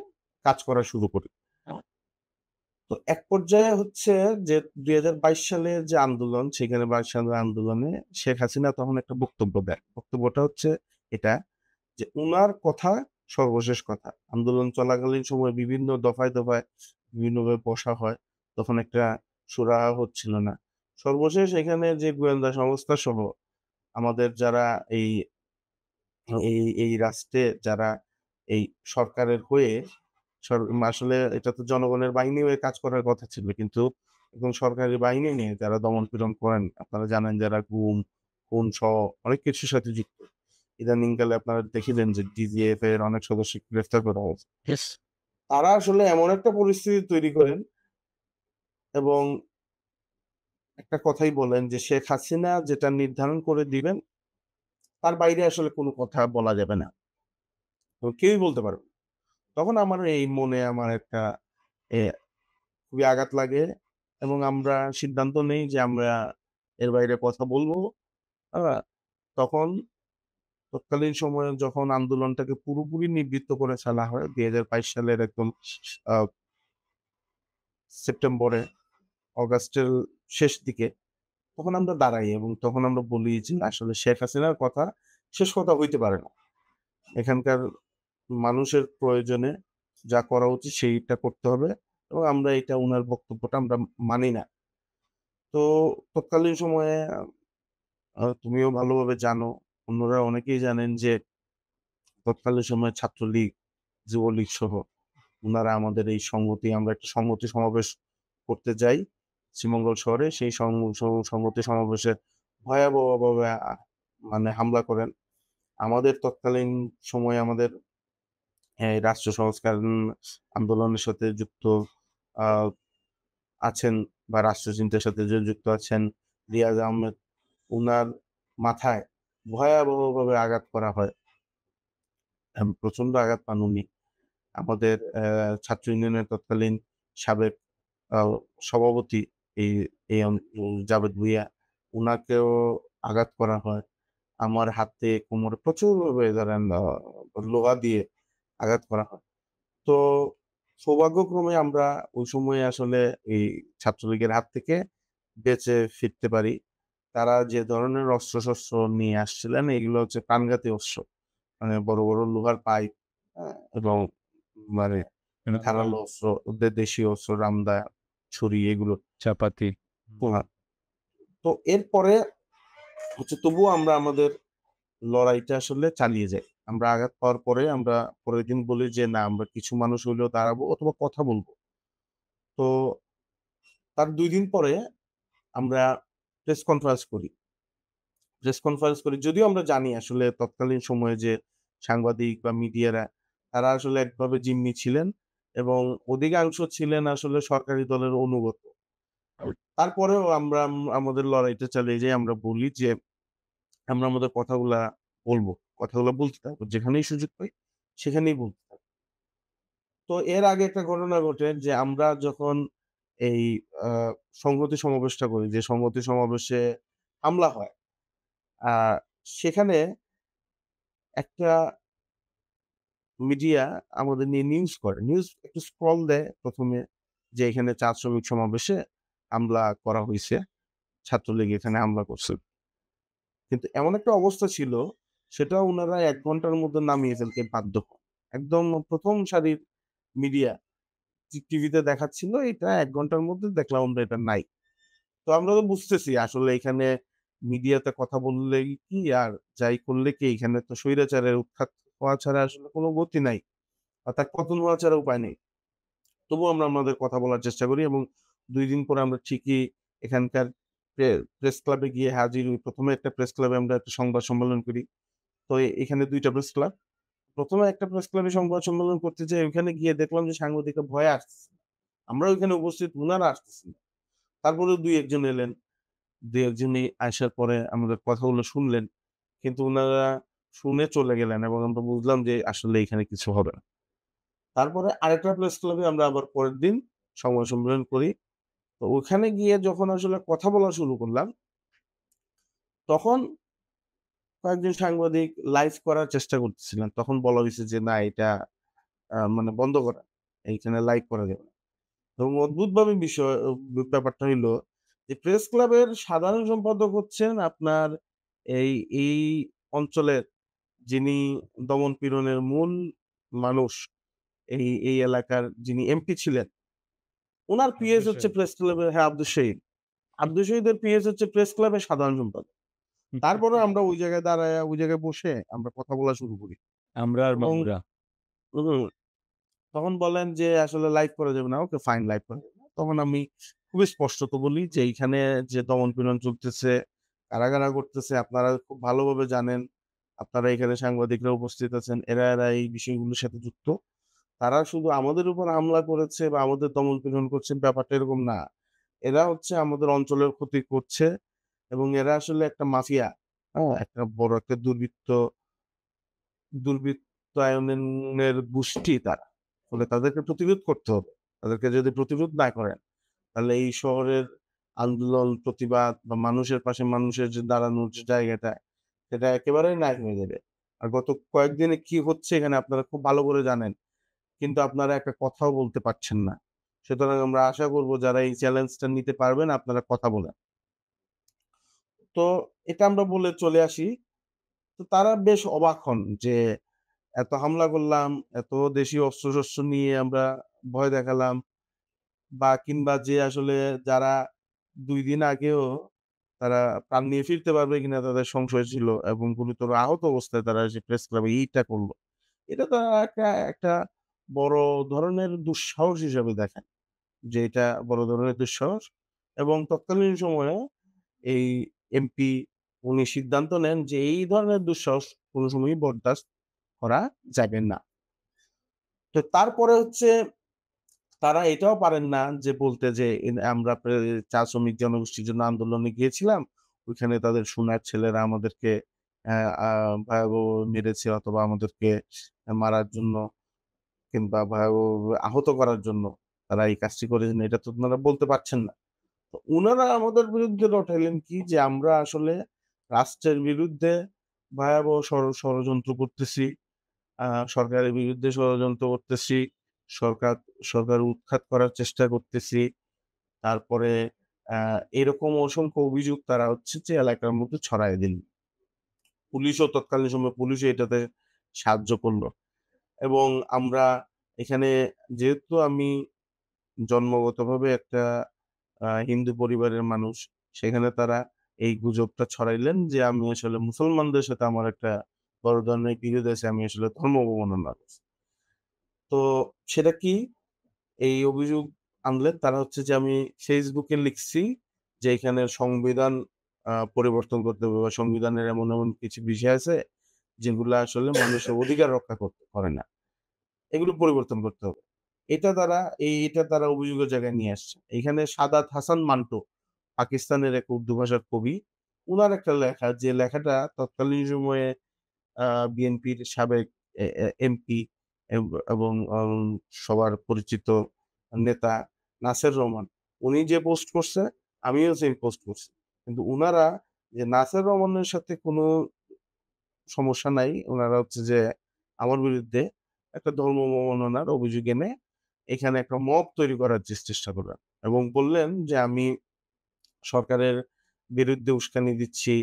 কাজ করা শুরু করি। তো এক পর্যায়ে হচ্ছে যে ২০২২ সালের যে আন্দোলন, সেখানে ২২ সালের আন্দোলনে শেখ হাসিনা তখন একটা বক্তব্য দেন। বক্তব্যটা হচ্ছে এটা যে উনার কথা সর্বশেষ কথা। আন্দোলন চলাকালীন সময়ে বিভিন্ন দফায় বিভিন্নভাবে বসা হয়। তখন একটা সুরাহা হচ্ছিল না। সর্বশেষ এখানে যে গোয়েন্দা সংস্থা সহ আমাদের যারা এই এই রাষ্ট্রে যারা এই সরকারের হয়ে সর আসলে এটা তো জনগণের বাহিনী হয়ে কাজ করার কথা ছিল। কিন্তু একদম সরকারি বাহিনী নিয়ে যারা দমন-পীড়ন করেন, আপনারা জানেন যারা গুম, খুন সহ অনেক কিছুর সাথে যুক্ত। ইদানিংকালে আপনারা দেখেছেন যে ডিজিএফ এর অনেক সদস্যকে গ্রেফতার করা হয়েছে। তারা আসলে এমন একটা পরিস্থিতি তৈরি করেন এবং একটা কথাই বলেন যে শেখ হাসিনা যেটা নির্ধারণ করে দিবেন, তার বাইরে আসলে কোনো কথা বলা যাবে না। তো কেউই বলতে পারবে না। তখন আমার এই মনে আমার একটা এ খুবই আঘাত লাগে এবং আমরা সিদ্ধান্ত নেই যে আমরা এর বাইরে কথা বলব। আ তখন তৎকালীন সময়ে যখন আন্দোলনটাকে পুরোপুরি নিবৃত্ত করে ফেলা হয় ২০২২ সালের একদম আ সেপ্টেম্বরে, অগাস্টের শেষ দিকে, তখন আমরা দাঁড়াই এবং তখন আমরা বলি যে আসলে শেখ হাসিনার কথা শেষ কথা হইতে পারে না। এখানকার মানুষের প্রয়োজনে যা করা উচিত সেইটা করতে হবে এবং আমরা উনার বক্তব্যটা আমরা মানি না। তো তৎকালীন সময়ে তুমিও ভালোভাবে জানো, অন্যরা অনেকেই জানেন যে তৎকালীন সময়ে ছাত্রলীগ, যুবলীগ সহ উনারা আমাদের এই আমরা একটা সংহতি সমাবেশ করতে যাই শ্রীমঙ্গল শহরে। সেই সংহতি সমাবেশে ভয়াবহভাবে হামলা করেন। আমাদের তৎকালীন সময়ে আমাদের রাষ্ট্র সংস্কার আন্দোলনের সাথে যুক্ত আ আছেন বা রাষ্ট্রচিন্তার সাথে যুক্ত আছেন রিয়াজ আহমেদ, উনার মাথায় ভয়াবহভাবে আঘাত করা হয়। প্রচন্ড আঘাত পান উনি। আমাদের ছাত্র ইউনিয়নের তৎকালীন সাবেক আ সভাপতি এই এই অন জাবেদ ভুঁইয়া, উনাকেও আঘাত করা হয়। আমার হাতে, কোমরে প্রচুরভাবে ধরেন লোহা দিয়ে আঘাত করা হয়। তো সৌভাগ্যক্রমে আমরা ওই সময়ে আসলে এই ছাত্রলীগের হাত থেকে বেঁচে ফিরতে পারি। তারা যে ধরনের অস্ত্রশস্ত্র নিয়ে আসছিলেন এগুলো হচ্ছে প্রাণঘাতী অস্ত্র। মানে বড়, বড় লোহার পাইপ, এবং মানে নরমাল ধারালো অস্ত্র, ওদের দেশীয় অস্ত্র, রামদা, ছুরি এগুলো। চাপাতি। হ্যাঁ, তো এরপরে হচ্ছে তবুও আমরা আমাদের লড়াইটা আসলে চালিয়ে যাই। আমরা আঘাত পাওয়ার পরে আমরা পরের দিন বলি যে, "না, আমরা কিছু মানুষ হইলেও দাঁড়াবো অথবা কথা বলব।" তো তার ২ দিন পরে আমরা প্রেস কনফারেন্স করি। প্রেস কনফারেন্স করি। যদিও আমরা জানি আসলে তৎকালীন সময়ে যে সাংবাদিক বা মিডিয়ারা তারা আসলে একভাবে জিম্মি ছিলেন এবং অধিকাংশ ছিলেন আসলে সরকারি দলের অনুগত। তারপরেও আমরা আমাদের লড়াইটা চালিয়ে যাই। আমরা বলি যে, আমরা আমাদের কথাগুলা বলব। কথাগুলা বলতে থাকবো। যেখানেই সুযোগ পাই সেখানেই বলতে থাকবো। তো এর আগে একটা ঘটনা ঘটে যে আমরা যখন এই আ সংহতি সমাবেশটা করি, যে সংহতি সমাবেশে হামলা হয়। আ সেখানে একটা মিডিয়া আমাদের নিয়ে নিউজ করে। নিউজ একটু স্ক্রল দেয় ১ম এ যে এখানে চা শ্রমিক সমাবেশে হামলা করা হইছে। ছাত্রলীগ এখানে হামলা করছে। কিন্তু এমন একটা অবস্থা ছিল সেটা উনারা ১ ঘন্টার মধ্যে নামিয়ে ফেলতে বাধ্য হন। একদম ১ম সারির মিডিয়া টিভিতে দেখাচ্ছিল এটা ১ ঘন্টার মধ্যে দেখলাম আমরা এটা নাই। তো আমরা তো বুঝতেছি আসলে এখানে মিডিয়াতে কথা বললেই কি আর যাই করলে কি এখানে তো স্বৈরাচারের উৎখাত হওয়া ছাড়া আসলে কোন গতি নাই। অর্থাৎ পতন হওয়া ছাড়া উপায় নেই। তবুও আমরা আমাদের কথা বলার চেষ্টা করি এবং ২ দিন পরে আমরা ঠিকই এখানকার প্রেস ক্লাবে গিয়ে হাজির হই। ১ম এ একটা প্রেস ক্লাবে আমরা একটা সংবাদ সম্মেলন করি। তো এখানে ২ টা প্রেস ক্লাব। ১ম এ একটা প্রেস ক্লাবে সংবাদ সম্মেলন করতে যাই, ওইখানে গিয়ে দেখলাম যে সাংবাদিকরা ভয়ে আসতেছে না। আমরা ওইখানে উপস্থিত, উনারা আসতেছেন না। তারপরেও ২-১ জন এলেন। ২-১ জনই আসার পরে আমাদের কথাগুলো শুনলেন। কিন্তু উনারা শুনে চলে গেলেন এবং আমরা বুঝলাম যে আসলে এখানে কিছু হবে না। তারপরে আরেকটা প্রেস ক্লাবে আমরা আবার পরের দিন সংবাদ সম্মেলন করি। তো ওখানে গিয়ে যখন আসলে কথা বলা শুরু করলাম, তখন কয়েকজন সাংবাদিক লাইভ করার চেষ্টা করতেছিলেন। তখন বলা হইছে যে, "না, এটা মানে বন্ধ করা। এইখানে লাইভ করা যাবে না।" এবং অদ্ভুতভাবে ব্যাপারটা হইলো যে প্রেস ক্লাবের সাধারণ সম্পাদক হচ্ছেন আপনার এই এই অঞ্চলের যিনি দমন-পীড়নের মূল মানুষ, এই এলাকার যিনি এমপি ছিলেন, উনার পিএস আব্দুল হচ্ছে শহীদ। প্রেস ক্লাবের, হ্যাঁ, আব্দুল শহীদ। আব্দুল শহীদের পিএস হচ্ছে প্রেস ক্লাবের সাধারণ সম্পাদক। তারপরেও আমরা ওই জায়গায় দাঁড়ায়া ওই জায়গায় বসে আমরা কথা বলা শুরু করি আমরা আর এবং মামুরা। হুম, তখন বলেন যে, "আসলে লাইভ করা যাবে না।" ওকে, ফাইন, লাইভ করা যাবে না। তখন আমি খুবই স্পষ্টত বলি যে, "এইখানে যে দমন-পীড়ন চলতেছে, কারা করতেছে আপনারা খুব ভালোভাবে জানেন। আপনারা এখানে সাংবাদিকরা উপস্থিত আছেন। এরা এই বিষয়গুলোর সাথে যুক্ত। তারা শুধু আমাদের উপর হামলা করেছে বা আমাদের দমন-পীড়ন করছে ব্যাপারটা এরকম না। এরা হচ্ছে আমাদের অঞ্চলের ক্ষতি করছে এবং এরা আসলে একটা মাফিয়া, হ্যাঁ? একটা বড় একটা দুর্বৃত্তায়নের গোষ্ঠী তারা। ফলে তাদেরকে প্রতিরোধ করতে হবে। তাদেরকে যদি প্রতিরোধ না করেন, তাহলে এই শহরের আন্দোলন, প্রতিবাদ বা মানুষের পাশে মানুষের যে দাঁড়ানোর যে জায়গাটা, সেটা একেবারেই নাই হয়ে যাবে। আর গত কয়েকদিনে কি হচ্ছে এখানে আপনারা খুব ভালো করে জানেন। কিন্তু আপনারা একটা কথাও বলতে পারছেন না। সুতরাং আমরা আশা করব যারা এই চ্যালেঞ্জটা নিতে পারবেন আপনারা কথা বলেন।" তো এটা আমরা বলে চলে আসি। তো তারা বেশ অবাক হন যে এত হামলা করলাম, এত দেশীয় অস্ত্র-শস্ত্র নিয়ে আমরা ভয় দেখালাম বা কিংবা যে আসলে যারা ২ দিন আগেও তারা প্রাণ নিয়ে ফিরতে পারবে কিনা তাদের সংশয় ছিল এবং গুরুতর আহত অবস্থায় তারা এসে প্রেস ক্লাবে এইটা করল। এটা তারা একটা বড় ধরনের দুঃসাহস হিসাবে দেখেন যে এটা বড় ধরনের দুঃসাহস এবং তৎকালীন সময়ে এই এমপি উনি সিদ্ধান্ত নেন যে এই ধরনের দুঃসাহস কোন সময়ই বরদাস্ত করা যাবে না। তো তারপরে হচ্ছে তারা এটাও পারেন না যে বলতে যে আমরা চা শ্রমিক জনগোষ্ঠীর জন্য আন্দোলনে গিয়েছিলাম। ওইখানে তাদের সোনার ছেলেরা আমাদেরকে অ্যা আ ভয়াবহ মেরেছে অথবা আমাদেরকে মারার জন্য কিংবা ভয়াবহভাবে আহত করার জন্য তারা এই কাজটি করেছেন, এটা তো উনারা বলতে পারছেন না। তো উনারা আমাদের বিরুদ্ধে রটাইলেন কি যে আমরা আসলে রাষ্ট্রের বিরুদ্ধে ভয়াবহ ষড়যন্ত্র করতেছি, আ সরকারের বিরুদ্ধে ষড়যন্ত্র করতেছি, সরকার সরকার উৎখাত করার চেষ্টা করতেছি। তারপরে আ এরকম অসংখ্য অভিযোগ তারা হচ্ছে যে এলাকার মধ্যে ছড়ায় দিল। পুলিশও তৎকালীন সময়ে পুলিশও এটাতে সাহায্য করল। এবং আমরা এখানে, যেহেতু আমি জন্মগতভাবে একটা হিন্দু পরিবারের মানুষ, সেখানে তারা এই গুজবটা ছড়াইলেন যে আমি আসলে মুসলমানদের সাথে আমার একটা বড় ধরনের বিরোধ আছে, আমি আসলে ধর্ম অবমাননা করছি। তো সেটা কি? এই অভিযোগ আনলেন তারা হচ্ছে যে আমি ফেসবুকে লিখছি যে এখানে সংবিধান পরিবর্তন করতে হবে বা সংবিধানের এমন কিছু বিষয় আছে যেগুলা আসলে মানুষের অধিকার রক্ষা করে না। এগুলো পরিবর্তন করতে হবে। এটা তারা অভিযোগের জায়গায় নিয়ে আসছে। এখানে সাদাত হাসান মান্টো, পাকিস্তানের এক উর্দু ভাষার কবি। উনার একটা লেখা, যে লেখাটা তৎকালীন সময়ে আ বিএনপির সাবেক এমপি এবং সবার পরিচিত নেতা নাসের রহমান, উনি যে পোস্ট করছে, আমিও সেম পোস্ট করছি। কিন্তু উনারা যে নাসের রহমানের সাথে কোনো সমস্যা নাই। উনারা হচ্ছে যে আমার বিরুদ্ধে একটা ধর্ম অবমাননার অভিযোগ এনে এখানে একটা মব তৈরি করার চেষ্টা করলেন এবং বললেন যে আমি সরকারের বিরুদ্ধে উস্কানি দিচ্ছি,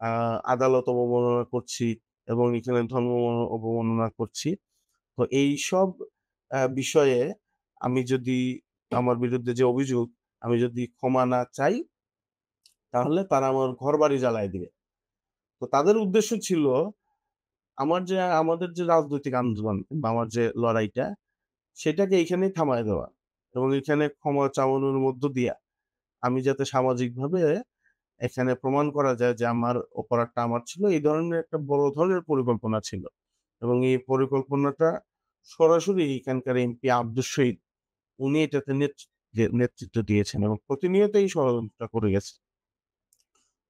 আ আদালত অবমাননা করছি এবং এখানে ধর্ম অবমাননা করছি। তো এইসব বিষয়ে আমি যদি, আমার বিরুদ্ধে যে অভিযোগ, আমি যদি ক্ষমা না চাই, তাহলে তারা আমার ঘরবাড়ি জ্বালায় দিবে। তো তাদের উদ্দেশ্য ছিল আমাদের যে রাজনৈতিক আন্দোলন বা আমার যে লড়াইটা, সেটাকে এইখানেই থামায় দেওয়া এবং এখানে ক্ষমা চাওয়ানোর মধ্য দিয়া আমি যাতে সামাজিকভাবে এখানে প্রমাণ করা যায় যে আমার অপরাধটা আমার ছিল। এই ধরনের একটা বড় ধরনের পরিকল্পনা ছিল এবং এই পরিকল্পনাটা সরাসরি এখানকার এমপি আব্দুস শহীদ, উনি এটাতে নেতৃত্ব দিয়েছেন এবং প্রতিনিয়ত এই ষড়যন্ত্রটা করে গেছে।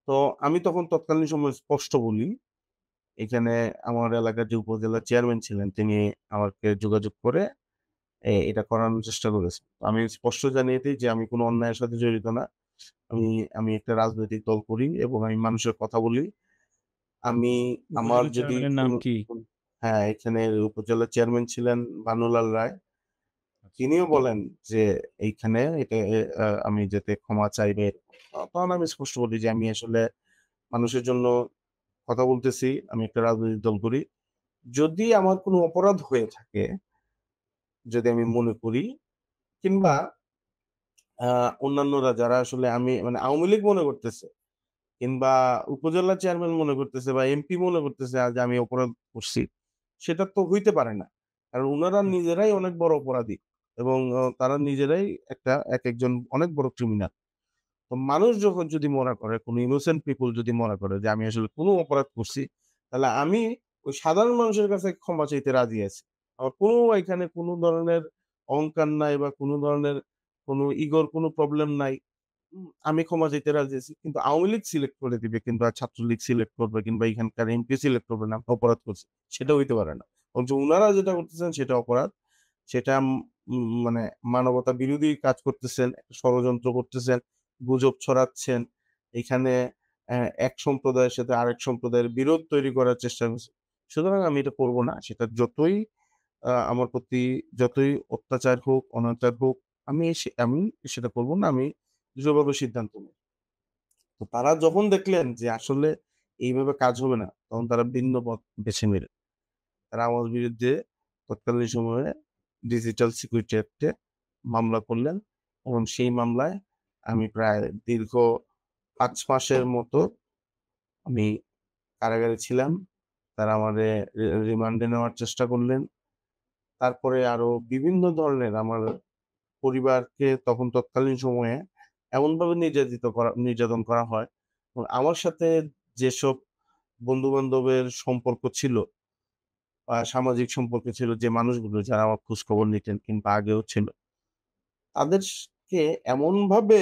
তো আমি তখন তৎকালীন সময়ে স্পষ্ট বলি, এখানে আমার এলাকার যে উপজেলা চেয়ারম্যান ছিলেন, তিনি আমাকে যোগাযোগ করে এটা করানোর চেষ্টা করেছেন। আমি স্পষ্ট জানিয়ে দেই যে আমি কোনো অন্যায়ের সাথে জড়িত না। আমি আমি একটা রাজনৈতিক দল করি এবং আমি মানুষের কথা বলি। আমি আমার উপজেলা যদি চেয়ারম্যানের নাম কোনো কি? হ্যাঁ, এখানের উপজেলা চেয়ারম্যান ছিলেন ভানুলাল রায়। আচ্ছা। তিনিও বলেন যে এইখানে এটা আমি যাতে ক্ষমা চাইবে। তখন আমি স্পষ্ট বলি যে আমি আসলে মানুষের জন্য কথা বলতেছি। আমি একটা রাজনৈতিক দল করি। যদি আমার কোনো অপরাধ হয়ে থাকে, যদি আমি মনে করি, কিংবা আ অন্যান্যরা যারা আসলে, আমি মানে আওয়ামী লীগ মনে করতেছে কিংবা উপজেলা চেয়ারম্যান মনে করতেছে বা এমপি মনে করতেছে যে আমি অপরাধ করছি, সেটা তো হইতে পারে না। কারণ উনারা হুম। নিজেরাই অনেক বড় অপরাধী এবং তারা নিজেরাই একেকজন অনেক বড় ক্রিমিনাল। তো মানুষ যখন যদি মনে করে, কোনো ইনোসেন্ট পিপল যদি মনে করে যে আমি আসলে কোনো অপরাধ করছি, তাহলে আমি ওই সাধারণ মানুষের কাছে ক্ষমা চাইতে রাজি আছি। আমার কোনো এখানে কোনো ধরনের অহংকার নাই বা কোনো ধরনের কোনো ইগোর কোনো প্রবলেম নাই। আমি ক্ষমা চাইতে রাজি আছি। কিন্তু আওয়ামী লীগ সিলেক্ট করে দিবে কিংবা ছাত্রলীগ সিলেক্ট করবে কিংবা এখানকার এমপি সিলেক্ট করবে না অপরাধ করছে। সেটা হইতে পারে না। বরঞ্চ উনারা যেটা করতেছেন সেটা অপরাধ। সেটা মানে মানবতা বিরোধী কাজ করতেছেন, একটা ষড়যন্ত্র করতেছেন, গুজব ছড়াচ্ছেন। এখানে এক সম্প্রদায়ের সাথে আরেক সম্প্রদায়ের বিরোধ তৈরি করার চেষ্টা করছেন। সুতরাং আমি এটা করব না। সেটা যতই আমার প্রতি যতই অত্যাচার হোক, অনাচার হোক, আমি সেটা করব না। আমি দৃঢ়ভাবে সিদ্ধান্ত নেই। তো তারা যখন দেখলেন যে আসলে এইভাবে কাজ হবে না, তখন তারা ভিন্ন পথ বেছে নিলেন। তারা আমার বিরুদ্ধে তৎকালীন সময়ে ডিজিটাল সিকিউরিটি অ্যাক্টে মামলা করলেন এবং সেই মামলায় আমি প্রায় দীর্ঘ ৫ মাসের মতো আমি কারাগারে ছিলাম। তারা আমারে রিমান্ডে নেওয়ার চেষ্টা করলেন। তারপরে আরো বিভিন্ন ধরনের আমার পরিবারকে তখন তৎকালীন সময়ে এমনভাবে নির্যাতন করা হয় এবং আমার সাথে যেসব বন্ধু-বান্ধবের সম্পর্ক ছিল বা সামাজিক সম্পর্ক ছিল, যে মানুষগুলো যারা আমার খোঁজখবর নিতেন কিংবা আগেও ছিল, তাদেরকে এমনভাবে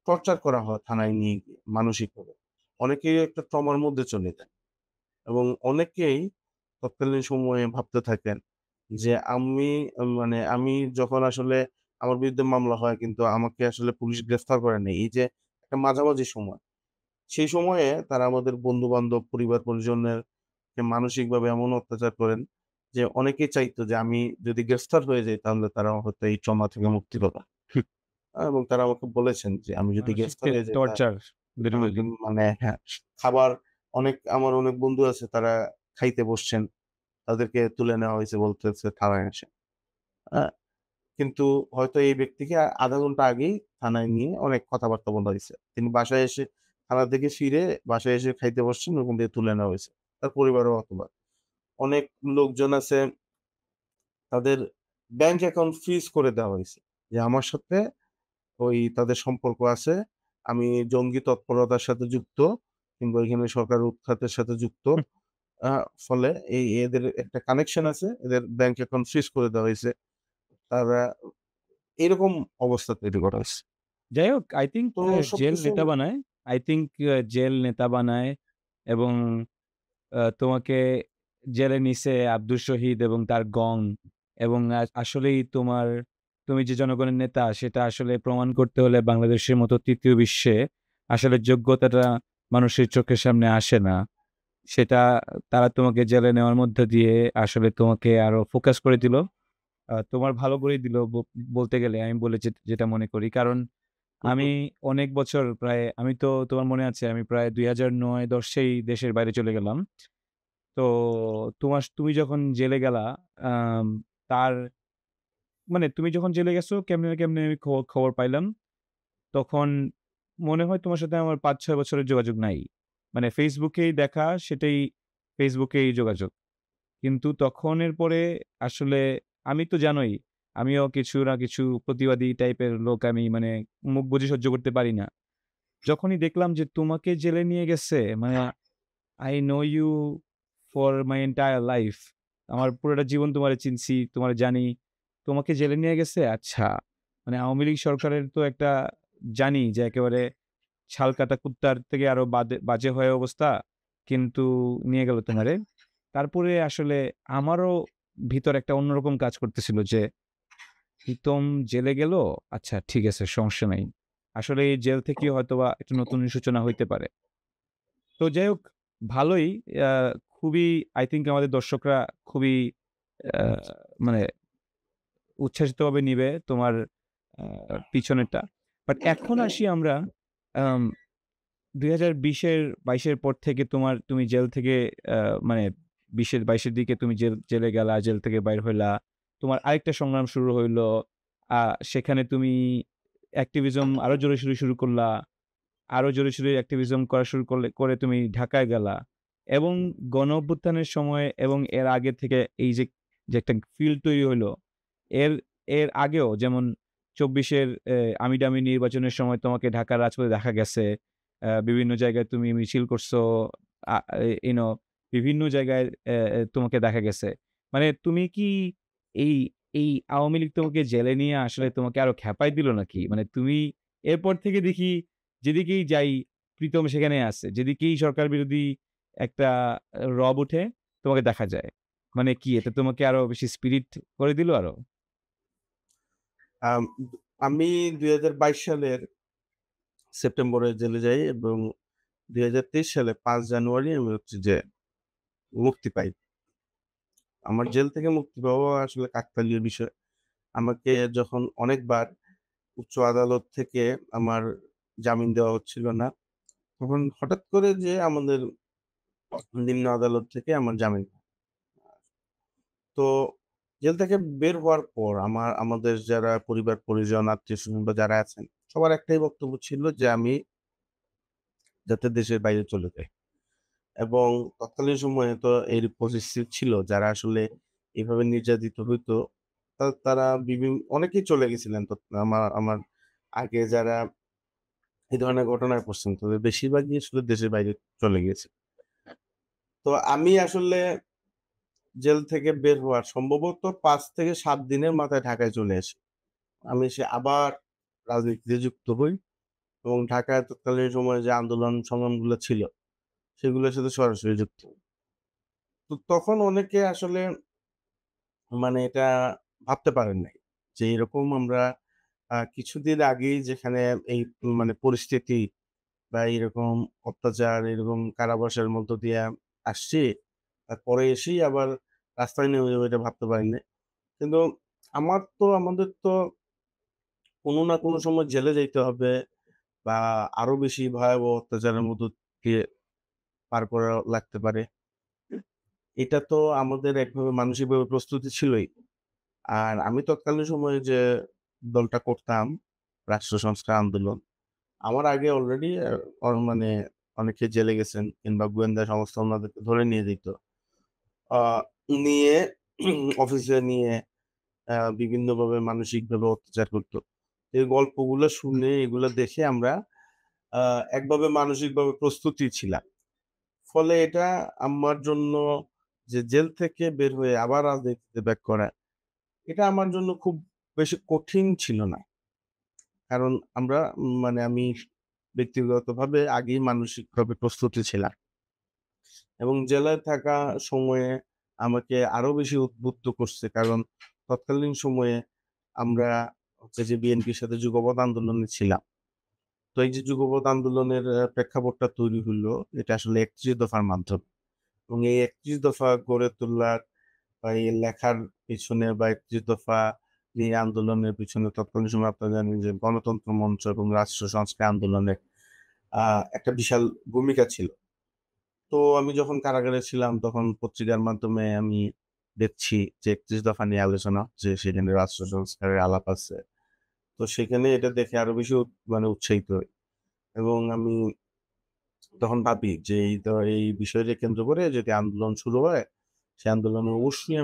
টর্চার করা হয় থানায় নিয়ে গিয়ে মানসিকভাবে। অনেকেই একটা ট্রমার মধ্যে চলে যায় এবং অনেকেই তৎকালীন সময়ে ভাবতে থাকেন যে মানে আমি যখন আসলে আমার বিরুদ্ধে মামলা হয় কিন্তু আমাকে আসলে পুলিশ গ্রেফতার করে নাই। এই যে একটা মাঝামাঝি সময়, সেই সময়ে তারা আমাদের বন্ধু-বান্ধব, পরিবার-পরিজনের কে মানসিকভাবে এমন অত্যাচার করেন যে অনেকেই চাইতো যে আমি যদি গ্রেফতার হয়ে যাই তাহলে তারা হয়তো এই ট্রমা থেকে মুক্তি পাবে। এবং তারা আমাকে বলেছেন যে আমি যদি মানসিক গ্রেফতার হয়ে যাই টর্চার লিটারেলি। মানে হ্যাঁ, খাবার আমার অনেক বন্ধু আছে তারা খাইতে বসছেন। তাদেরকে তুলে নেওয়া হয়েছে বলতেছে থানায় এসে। আ কিন্তু হয়তো এই ব্যক্তিকে ০.৫ ঘন্টা আগেই থানায় নিয়ে অনেক কথাবার্তা বলা হইছে। তিনি বাসায় এসে থানা থেকে ফিরে বাসায় এসে খাইতে বসছেন, ওখান থেকে তুলে নেওয়া হইছে। তার পরিবারও হতবাক। অনেক লোকজন আছে তাদের ব্যাংক অ্যাকাউন্ট ফ্রিজ করে দেওয়া হইছে। যে আমার সাথে তাদের সম্পর্ক আছে। আমি জঙ্গি তৎপরতার সাথে যুক্ত কিংবা এখানে সরকারের উৎখাতের সাথে যুক্ত। আ ফলে এদের একটা কানেকশন আছে। এদের ব্যাংক অ্যাকাউন্ট ফ্রিজ করে দেওয়া হইছে। তারা এরকম অবস্থা তৈরি করা হইছে। যাই হোক আই থিংক তো জেল সবকিছু নেতা বানায়। আই থিংক জেল নেতা বানায় এবং তোমাকে জেলে নিছে আব্দুল শহীদ এবং তার গং এবং আসলেই তুমি যে জনগণের নেতা সেটা আসলে প্রমাণ করতে হলে বাংলাদেশের মতো ৩য় বিশ্বে আসলে যোগ্যতাটা মানুষের চোখের সামনে আসে না। সেটা তারা তোমাকে জেলে নেওয়ার মধ্য দিয়ে আসলে তোমাকে আরো ফোকাস করে দিল। তোমার ভালো করেই দিল বলতে গেলে আমি বলে যেটা মনে করি। কারণ আমি অনেক বছর আমি তো তোমার মনে আছে আমি প্রায় ২০০৯-১০ এই দেশের বাইরে চলে গেলাম। তো তুমি যখন জেলে গেলা আম তার মানে তুমি যখন জেলে গেছো কেমনে না কেমনে আমি খবর পাইলাম। তখন মনে হয় তোমার সাথে আমার ৫-৬ বছরের যোগাযোগ নাই। মানে ফেসবুকেই দেখা সেটাই ফেসবুকেই যোগাযোগ। কিন্তু তখনের পরে আসলে আমি তো জানোই, আমিও কিছু না কিছু প্রতিবাদী টাইপের লোক আমি মানে মুখ বুজে সহ্য করতে পারি না। যখনই দেখলাম যে তোমাকে জেলে নিয়ে গেছে মানে I know you for my entire life. আমার পুরোটা জীবন তোমারে চিনছি, তোমারে জানি। তোমাকে জেলে নিয়ে গেছে? আচ্ছা। মানে আওয়ামী লীগ সরকারের তো একটা জানি যে একেবারে ছালকাটা কুত্তার থেকে আরো বাজে হয় অবস্থা। কিন্তু নিয়ে গেল তোমারে। তারপরে আসলে আমারও ভিতরে একটা অন্যরকম কাজ করতেছিল যে, প্রীতম জেলে গেল? আচ্ছা ঠিক আছে সমস্যা নাই। আসলে এই জেল থেকেই হয়তোবা একটা নতুন সূচনা হইতে পারে। তো যাই হোক ভালোই আ খুবই আই থিংক আমাদের দর্শকরা খুবই আ মানে উচ্ছ্বাসিতভাবে নিবে তোমার আ পিছনেরটা। বাট এখন আসি আমরা আম ২০২০ এর ২২ এর পর থেকে তুমি জেল থেকে আ মানে ২০ এর ২২ এর দিকে তুমি জেলে গেলা, জেল থেকে বাইর হইলা। তোমার আরেকটা সংগ্রাম শুরু হইল। আ সেখানে তুমি অ্যাক্টিভিজম আরো জোরে শুরু করলা। আরো জোরে অ্যাক্টিভিজম করা শুরু করে তুমি ঢাকায় গেলা এবং গণ-অভ্যুত্থানের সময় এবং এর আগে থেকে এই যে একটা ফিল্ড তৈরি হইলো, এর এর আগেও যেমন ২৪ এর আমিডামি নির্বাচনের সময় তোমাকে ঢাকার রাজপথে দেখা গেছে। বিভিন্ন জায়গায় তুমি মিছিল করছো। আ ইউ নো বিভিন্ন জায়গায় তোমাকে দেখা গেছে। মানে তুমি কি এই এই আওয়ামী লীগ তোমাকে জেলে নিয়ে আসলে তোমাকে আরো খেপাই দিল নাকি? মানে তুমি এরপর থেকে দেখি যেদিকেই যাই প্রীতম সেখানে আছে। যেদিকেই সরকার বিরোধী একটা রব উঠে তোমাকে দেখা যায়। মানে কি এটা তোমাকে আরো বেশি স্পিরিট করে দিল আরো? আম আমি ২০২২ সালের সেপ্টেম্বরে জেলে যাই এবং ২০২৩ সালে ৫ জানুয়ারি আমি হচ্ছে যে মুক্তি পাই। আমার জেল থেকে মুক্তি পাওয়া আসলে কাকতালীয় বিষয়। আমাকে যখন অনেকবার উচ্চ আদালত থেকে আমার জামিন দেওয়া হচ্ছিল না। তখন হঠাৎ করে যে আমাদের নিম্ন আদালত থেকে আমার জামিন। তো জেল থেকে বের হওয়ার পর আমাদের যারা পরিবার-পরিজন, আত্মীয়স্বজন বা যারা আছেন, সবার একটাই বক্তব্য ছিল যে আমি যাতে দেশের বাইরে চলে যাই। এবং তৎকালীন সময়ে তো এই পরিস্থিতি ছিল যারা আসলে এভাবে নির্যাতিত হইতো, তারা অনেকেই চলে গেছিলেন। তো আমার আগে যারা এই ধরনের ঘটনায় পড়ছেন, তবে বেশিরভাগই আসলে দেশের বাইরে চলে গিয়েছে। তো আমি আসলে জেল থেকে বের হওয়ার সম্ভবত ৫ থেকে ৭ দিনের মাথায় ঢাকায় চলে আসি। আমি এসে আবার রাজনীতিতে যুক্ত হই এবং ঢাকায় তৎকালীন সময়ে যে আন্দোলন সংগ্রামগুলো ছিল, সেগুলোর সাথে সরাসরি যুক্ত হই। তো তখন অনেকে আসলে মানে এটা ভাবতে পারেন নাই যে এরকম আমরা কিছুদিন আগেই যেখানে এই মানে পরিস্থিতি বা এরকম অত্যাচার, এরকম কারাবাসের মধ্য দিয়ে আসছি, তারপরে এসেই আবার রাস্তায় নেমে যাবো এটা ভাবতে পারি নাই। কিন্তু আমাদের তো কোনো না কোনো সময় জেলে যাইতে হবে বা আরো বেশি ভয়াবহ অত্যাচারের মধ্য দিয়ে পার করা লাগতে পারে। এটা তো আমাদের একভাবে মানসিকভাবে প্রস্তুতি ছিলই। আর আমি তৎকালীন সময়ে যে দলটা করতাম, রাষ্ট্র সংস্কার আন্দোলন, আমার আগে অলরেডি মানে অনেকে জেলে গেছেন কিংবা গোয়েন্দা সংস্থা ওনাদেরকে ধরে নিয়ে যেত। আ নিয়ে অফিসে নিয়ে বিভিন্নভাবে মানসিকভাবে অত্যাচার করত। এই গল্পগুলো শুনে এগুলো দেখে আমরা আ একভাবে মানসিকভাবে প্রস্তুতি ছিলাম। ফলে এটা আমার জন্য যে জেল থেকে বের হয়ে আবার রাজনীতিতে ব্যাক করা, এটা আমার জন্য খুব বেশি কঠিন ছিল না। কারণ মানে আমি ব্যক্তিগতভাবে আগেই মানসিকভাবে প্রস্তুতি ছিলাম এবং জেলায় থাকা সময়ে আমাকে আরো বেশি উদ্বুদ্ধ করছে। কারণ তৎকালীন সময়ে আমরা হচ্ছে যে বিএনপির সাথে যুগপৎ আন্দোলনে ছিলাম। তো এই যে যুগপৎ আন্দোলনের প্রেক্ষাপটটা তৈরি হইলো, এটা আসলে ৩১ দফার মাধ্যমে এবং এই ৩১ দফা গড়ে তোলার বা এই লেখার পেছনে বা ৩১ দফা নিয়ে আন্দোলনের পিছনে তৎকালীন সময়ে আপনারা জানেন যে গণতন্ত্র মঞ্চ এবং রাষ্ট্র সংস্কার আন্দোলনের আ একটা বিশাল ভূমিকা ছিল। তো আমি যখন কারাগারে ছিলাম তখন পত্রিকার মাধ্যমে আমি দেখছি যে ৩১ দফা নিয়ে আলোচনা হচ্ছে, সেখানে রাষ্ট্র সংস্কারের আলাপ আছে। তো সেখানে এটা দেখে আরো বেশি মানে উৎসাহিত হই এবং আমি তখন ভাবি যে এই বিষয়কে কেন্দ্র করে যদি আন্দোলন শুরু হয়, সে আন্দোলনে অবশ্যই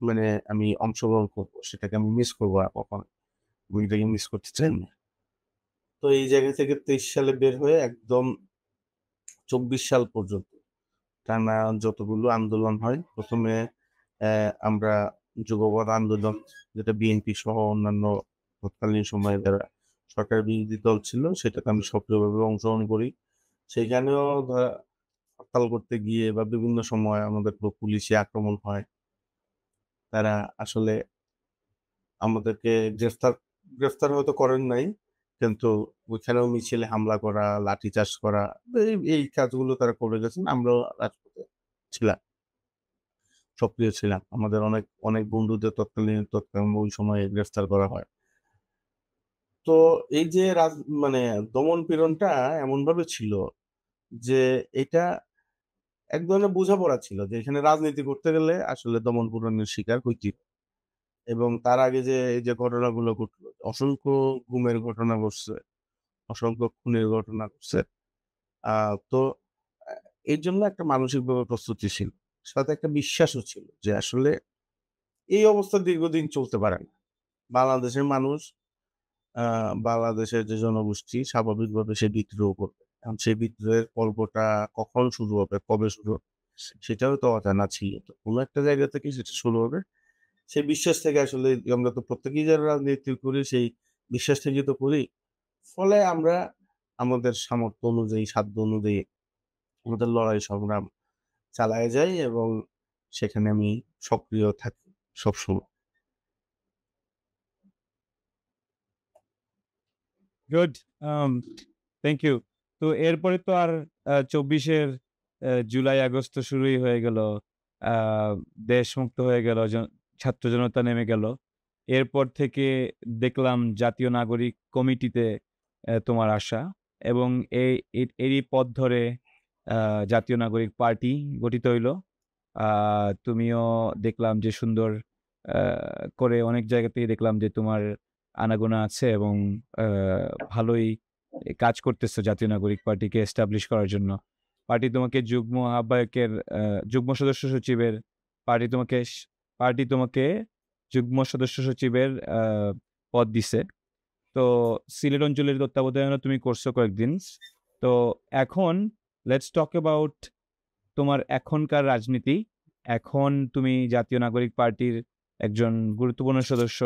মানে আমি অংশগ্রহণ করব। সেটাকে আমি মিস করব না কখনো। এটাকে মিস করতে চাই না। তো এই জায়গা থেকে ২৩ সালে বের হয়ে একদম ২৪ সাল পর্যন্ত টানা যতগুলো আন্দোলন হয়, ১ম এ আমরা যুগপৎ আন্দোলন যেটা বিএনপি সহ অন্যান্য তৎকালীন সময়ে যারা সরকার বিরোধী দল ছিল সেটাতে আমি সক্রিয়ভাবে অংশগ্রহণ করি। সেখানেও হরতাল করতে গিয়ে বা বিভিন্ন সময় আমাদের উপর পুলিশি আক্রমণ হয়। তারা আসলে আমাদেরকে গ্রেফতার হয়তো করেন নাই। কিন্তু ওইখানেও মিছিলে হামলা করা, লাঠিচার্জ করা এই কাজগুলো তারা করে গেছেন। আমরাও রাজপথে ছিলাম, সক্রিয় ছিলাম। আমাদের অনেক বন্ধুদের তৎকালীন ওই সময়ে গ্রেফতার করা হয়। তো এই যে মানে দমন-পীড়নটা এমনভাবে ছিল যে এটা এক ধরনের বোঝাপড়া ছিল যে এখানে রাজনীতি করতে গেলে আসলে দমন-পীড়নের শিকার হইতেই হবে। এবং তার আগে যে এই যে ঘটনাগুলো ঘটলো, অসংখ্য গুমের ঘটনা ঘটছে, অসংখ্য খুনের ঘটনা ঘটছে। আ তো আ এর জন্য একটা মানসিকভাবে প্রস্তুতি ছিল। সাথে একটা বিশ্বাসও ছিল যে আসলে এই অবস্থা দীর্ঘদিন চলতে পারে না। বাংলাদেশের মানুষ আ বাংলাদেশের যে জনগোষ্ঠী স্বাভাবিকভাবে সে বিদ্রোহ করবে। এখন সেই বিদ্রোহের পর্বটা কখন শুরু হবে, কবে শুরু হবে সেটাও তো অজানা ছিল। তো কোন একটা জায়গা থেকে সেটা শুরু হবে। সেই বিশ্বাস থেকে আসলে আমরা তো প্রত্যেকেই যারা রাজনীতি করি সেই বিশ্বাস থেকেই তো করি। ফলে আমরা আমাদের সামর্থ্য অনুযায়ী, সাধ্য অনুযায়ী আমাদের লড়াই সংগ্রাম চালায়ে যাই এবং সেখানে আমি সক্রিয় থাকি সবসময়। গুড। Um thank you. তো এরপরে তো আর ২৪ এর জুলাই আগস্ট তো শুরুই হয়ে গেল। আ দেশ মুক্ত হয়ে গেল। ছাত্র জনতা নেমে গেল। এরপর থেকে দেখলাম জাতীয় নাগরিক কমিটিতে তোমার আসা এবং এরই পথ ধরে আ জাতীয় নাগরিক পার্টি গঠিত হইল। আ তুমিও দেখলাম যে সুন্দর আ করে অনেক জায়গা থেকে দেখলাম যে তোমার আনাগোনা আছে এবং আ ভালোই কাজ করতেছো জাতীয় নাগরিক পার্টিকে এস্টাবলিশ করার জন্য। পার্টি তোমাকে যুগ্ম সদস্য সচিবের পার্টি তোমাকে স পার্টি তোমাকে যুগ্ম সদস্য সচিবের পদ দিছে। তো সিলেট অঞ্চলের তত্ত্বাবধানেও তুমি করছো কয়েকদিন। তো এখন লেটস টক অ্যাবাউট তোমার এখনকার রাজনীতি। এখন তুমি জাতীয় নাগরিক পার্টির একজন গুরুত্বপূর্ণ সদস্য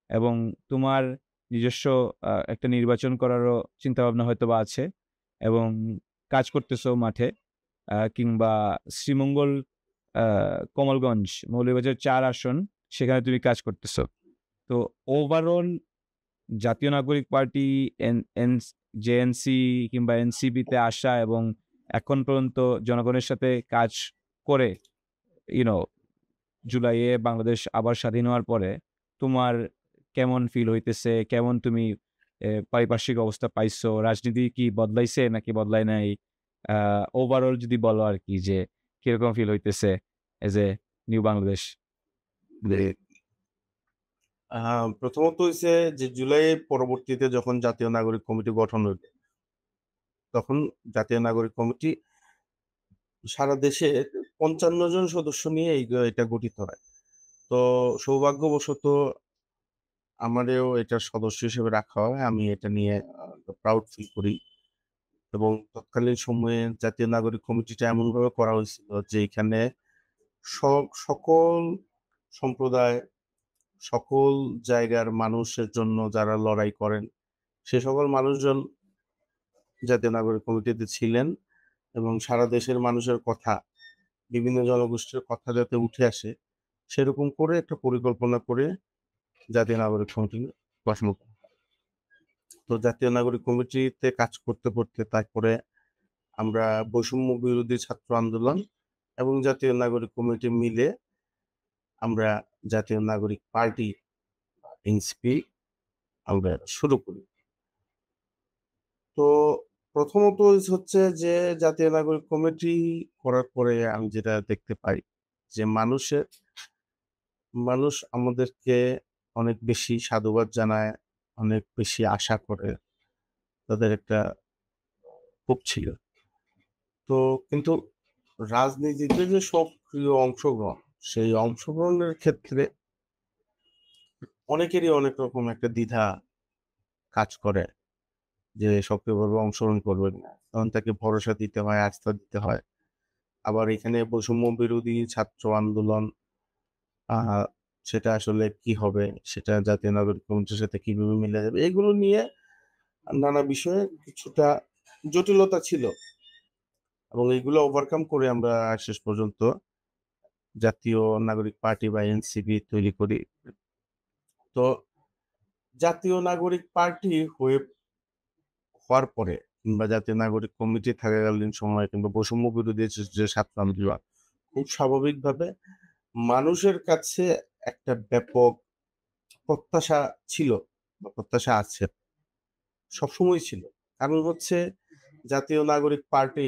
এবং তোমার নিজস্ব একটা নির্বাচন করারও চিন্তাভাবনা হয়তোবা আছে এবং কাজ করতেছো মাঠে কিংবা শ্রীমঙ্গল কমলগঞ্জ, মৌলভীবাজার ৪ আসন, সেখানে তুমি কাজ করতেছো। তো ওভারঅল জাতীয় নাগরিক পার্টি, এন এন জেএনসি কিংবা এনসিপিতে আসা এবং এখন পর্যন্ত জনগণের সাথে কাজ করে, ইউ নো জুলাইয়ে বাংলাদেশ আবার স্বাধীন হওয়ার পরে তোমার কেমন ফিল হইতেছে? কেমন তুমি পারিপার্শ্বিক অবস্থা পাইছো? রাজনীতি কি বদলাইছে নাকি বদলায় নাই? আ ওভারঅল যদি বলো আরকি যে কিরকম ফিল হইতেছে এজ এ নিউ বাংলাদেশ? প্রথমত হইছে যে জুলাইয়ের পরবর্তীতে যখন জাতীয় নাগরিক কমিটি গঠন হইল, তখন জাতীয় নাগরিক কমিটি সারা দেশে ৫৫ জন সদস্য নিয়ে এটা গঠিত হয়। তো সৌভাগ্যবশত আমারেও এটার সদস্য হিসেবে রাখা হয়। আমি এটা নিয়ে প্রাউড ফিল করি এবং তৎকালীন সময়ে জাতীয় নাগরিক কমিটিটা এমনভাবে করা হয়েছিল যে এখানে সকল সম্প্রদায়, সকল জায়গার মানুষের জন্য যারা লড়াই করেন, সে সকল মানুষজন জাতীয় নাগরিক কমিটিতে ছিলেন এবং সারা দেশের মানুষের কথা, বিভিন্ন জনগোষ্ঠীর কথা যাতে উঠে আসে, সেরকম করে একটা পরিকল্পনা করে জাতীয় নাগরিক কমিটি গঠন করা। তো জাতীয় নাগরিক কমিটিতে কাজ করতে করতে তারপরে আমরা বৈষম্য বিরোধী ছাত্র আন্দোলন এবং জাতীয় নাগরিক কমিটি মিলে আমরা জাতীয় নাগরিক পার্টি এনসিপি আমরা শুরু করি। তো প্রথমত হচ্ছে যে জাতীয় নাগরিক কমিটি করার পরে আমি যেটা দেখতে পাই যে মানুষ আমাদেরকে অনেক বেশি সাধুবাদ জানায়, অনেক বেশি আশা করে, তাদের একটা ক্ষোভ ছিল। তো কিন্তু রাজনীতিতে যে সক্রিয় অংশগ্রহণ, সেই অংশগ্রহণের ক্ষেত্রে অনেকেরই অনেক রকম একটা দ্বিধা কাজ করে যে সক্রিয়ভাবে অংশগ্রহণ করবেন না, তখন তাকে ভরসা দিতে হয়, আস্থা দিতে হয়। আবার এখানে বৈষম্য বিরোধী ছাত্র আন্দোলন, আহ সেটা আসলে কি হবে, সেটা জাতীয় নাগরিক কমিটির সাথে কিভাবে মিলে যাবে, এগুলো নিয়ে নানা বিষয়ে কিছুটা জটিলতা ছিল এবং এইগুলো ওভারকাম করে আমরা শেষ পর্যন্ত জাতীয় নাগরিক পার্টি বা এনসিপি তৈরি করি। তো জাতীয় নাগরিক পার্টি হওয়ার পরে কিংবা জাতীয় নাগরিক কমিটি থাকাকালীন সময় কিংবা বৈষম্য বিরোধী যে ছাত্র আন্দোলন, খুব স্বাভাবিকভাবে মানুষের কাছে একটা ব্যাপক প্রত্যাশা ছিল বা প্রত্যাশা আছে, সবসময় ছিল। কারণ হচ্ছে জাতীয় নাগরিক পার্টি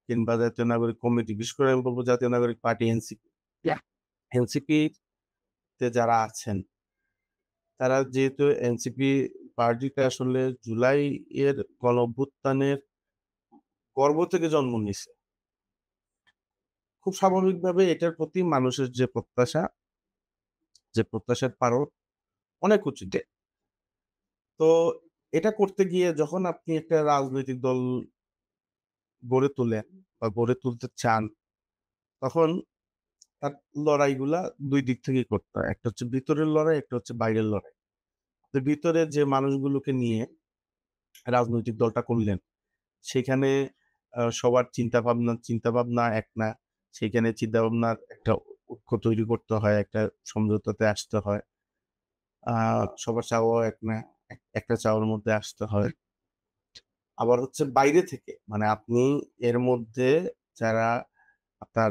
কিংবা জাতীয় নাগরিক কমিটি, বিশেষ করে আমি বলবো জাতীয় নাগরিক পার্টি এনসিপি, এনসিপি তে যারা আছেন তারা যেহেতু এনসিপি পার্টিতে আসলে জুলাই এর গণঅভ্যুত্থানের পর্ব থেকে জন্ম নিছে, খুব স্বাভাবিকভাবে এটার প্রতি মানুষের যে প্রত্যাশা, যে প্রত্যাশার পারদ অনেক উঁচুতে। তো এটা করতে গিয়ে যখন আপনি একটা রাজনৈতিক দল গড়ে তোলেন বা গড়ে তুলতে চান, তখন তার লড়াইগুলা ২ দিক থেকেই করতে হয়। একটা হচ্ছে ভিতরের লড়াই, একটা হচ্ছে বাইরের লড়াই। তো ভিতরে যে মানুষগুলোকে নিয়ে রাজনৈতিক দলটা করলেন, সেখানে সবার চিন্তাভাবনা এক না। সেখানে চিন্তাভাবনার একটা ঐক্য তৈরি করতে হয়, একটা সমঝোতাতে আসতে হয়। আ সবার চাওয়াও এক না। একটা চাওয়ার মধ্যে আসতে হয়। আবার হচ্ছে বাইরে থেকে, মানে আপনি এর মধ্যে যারা আপনার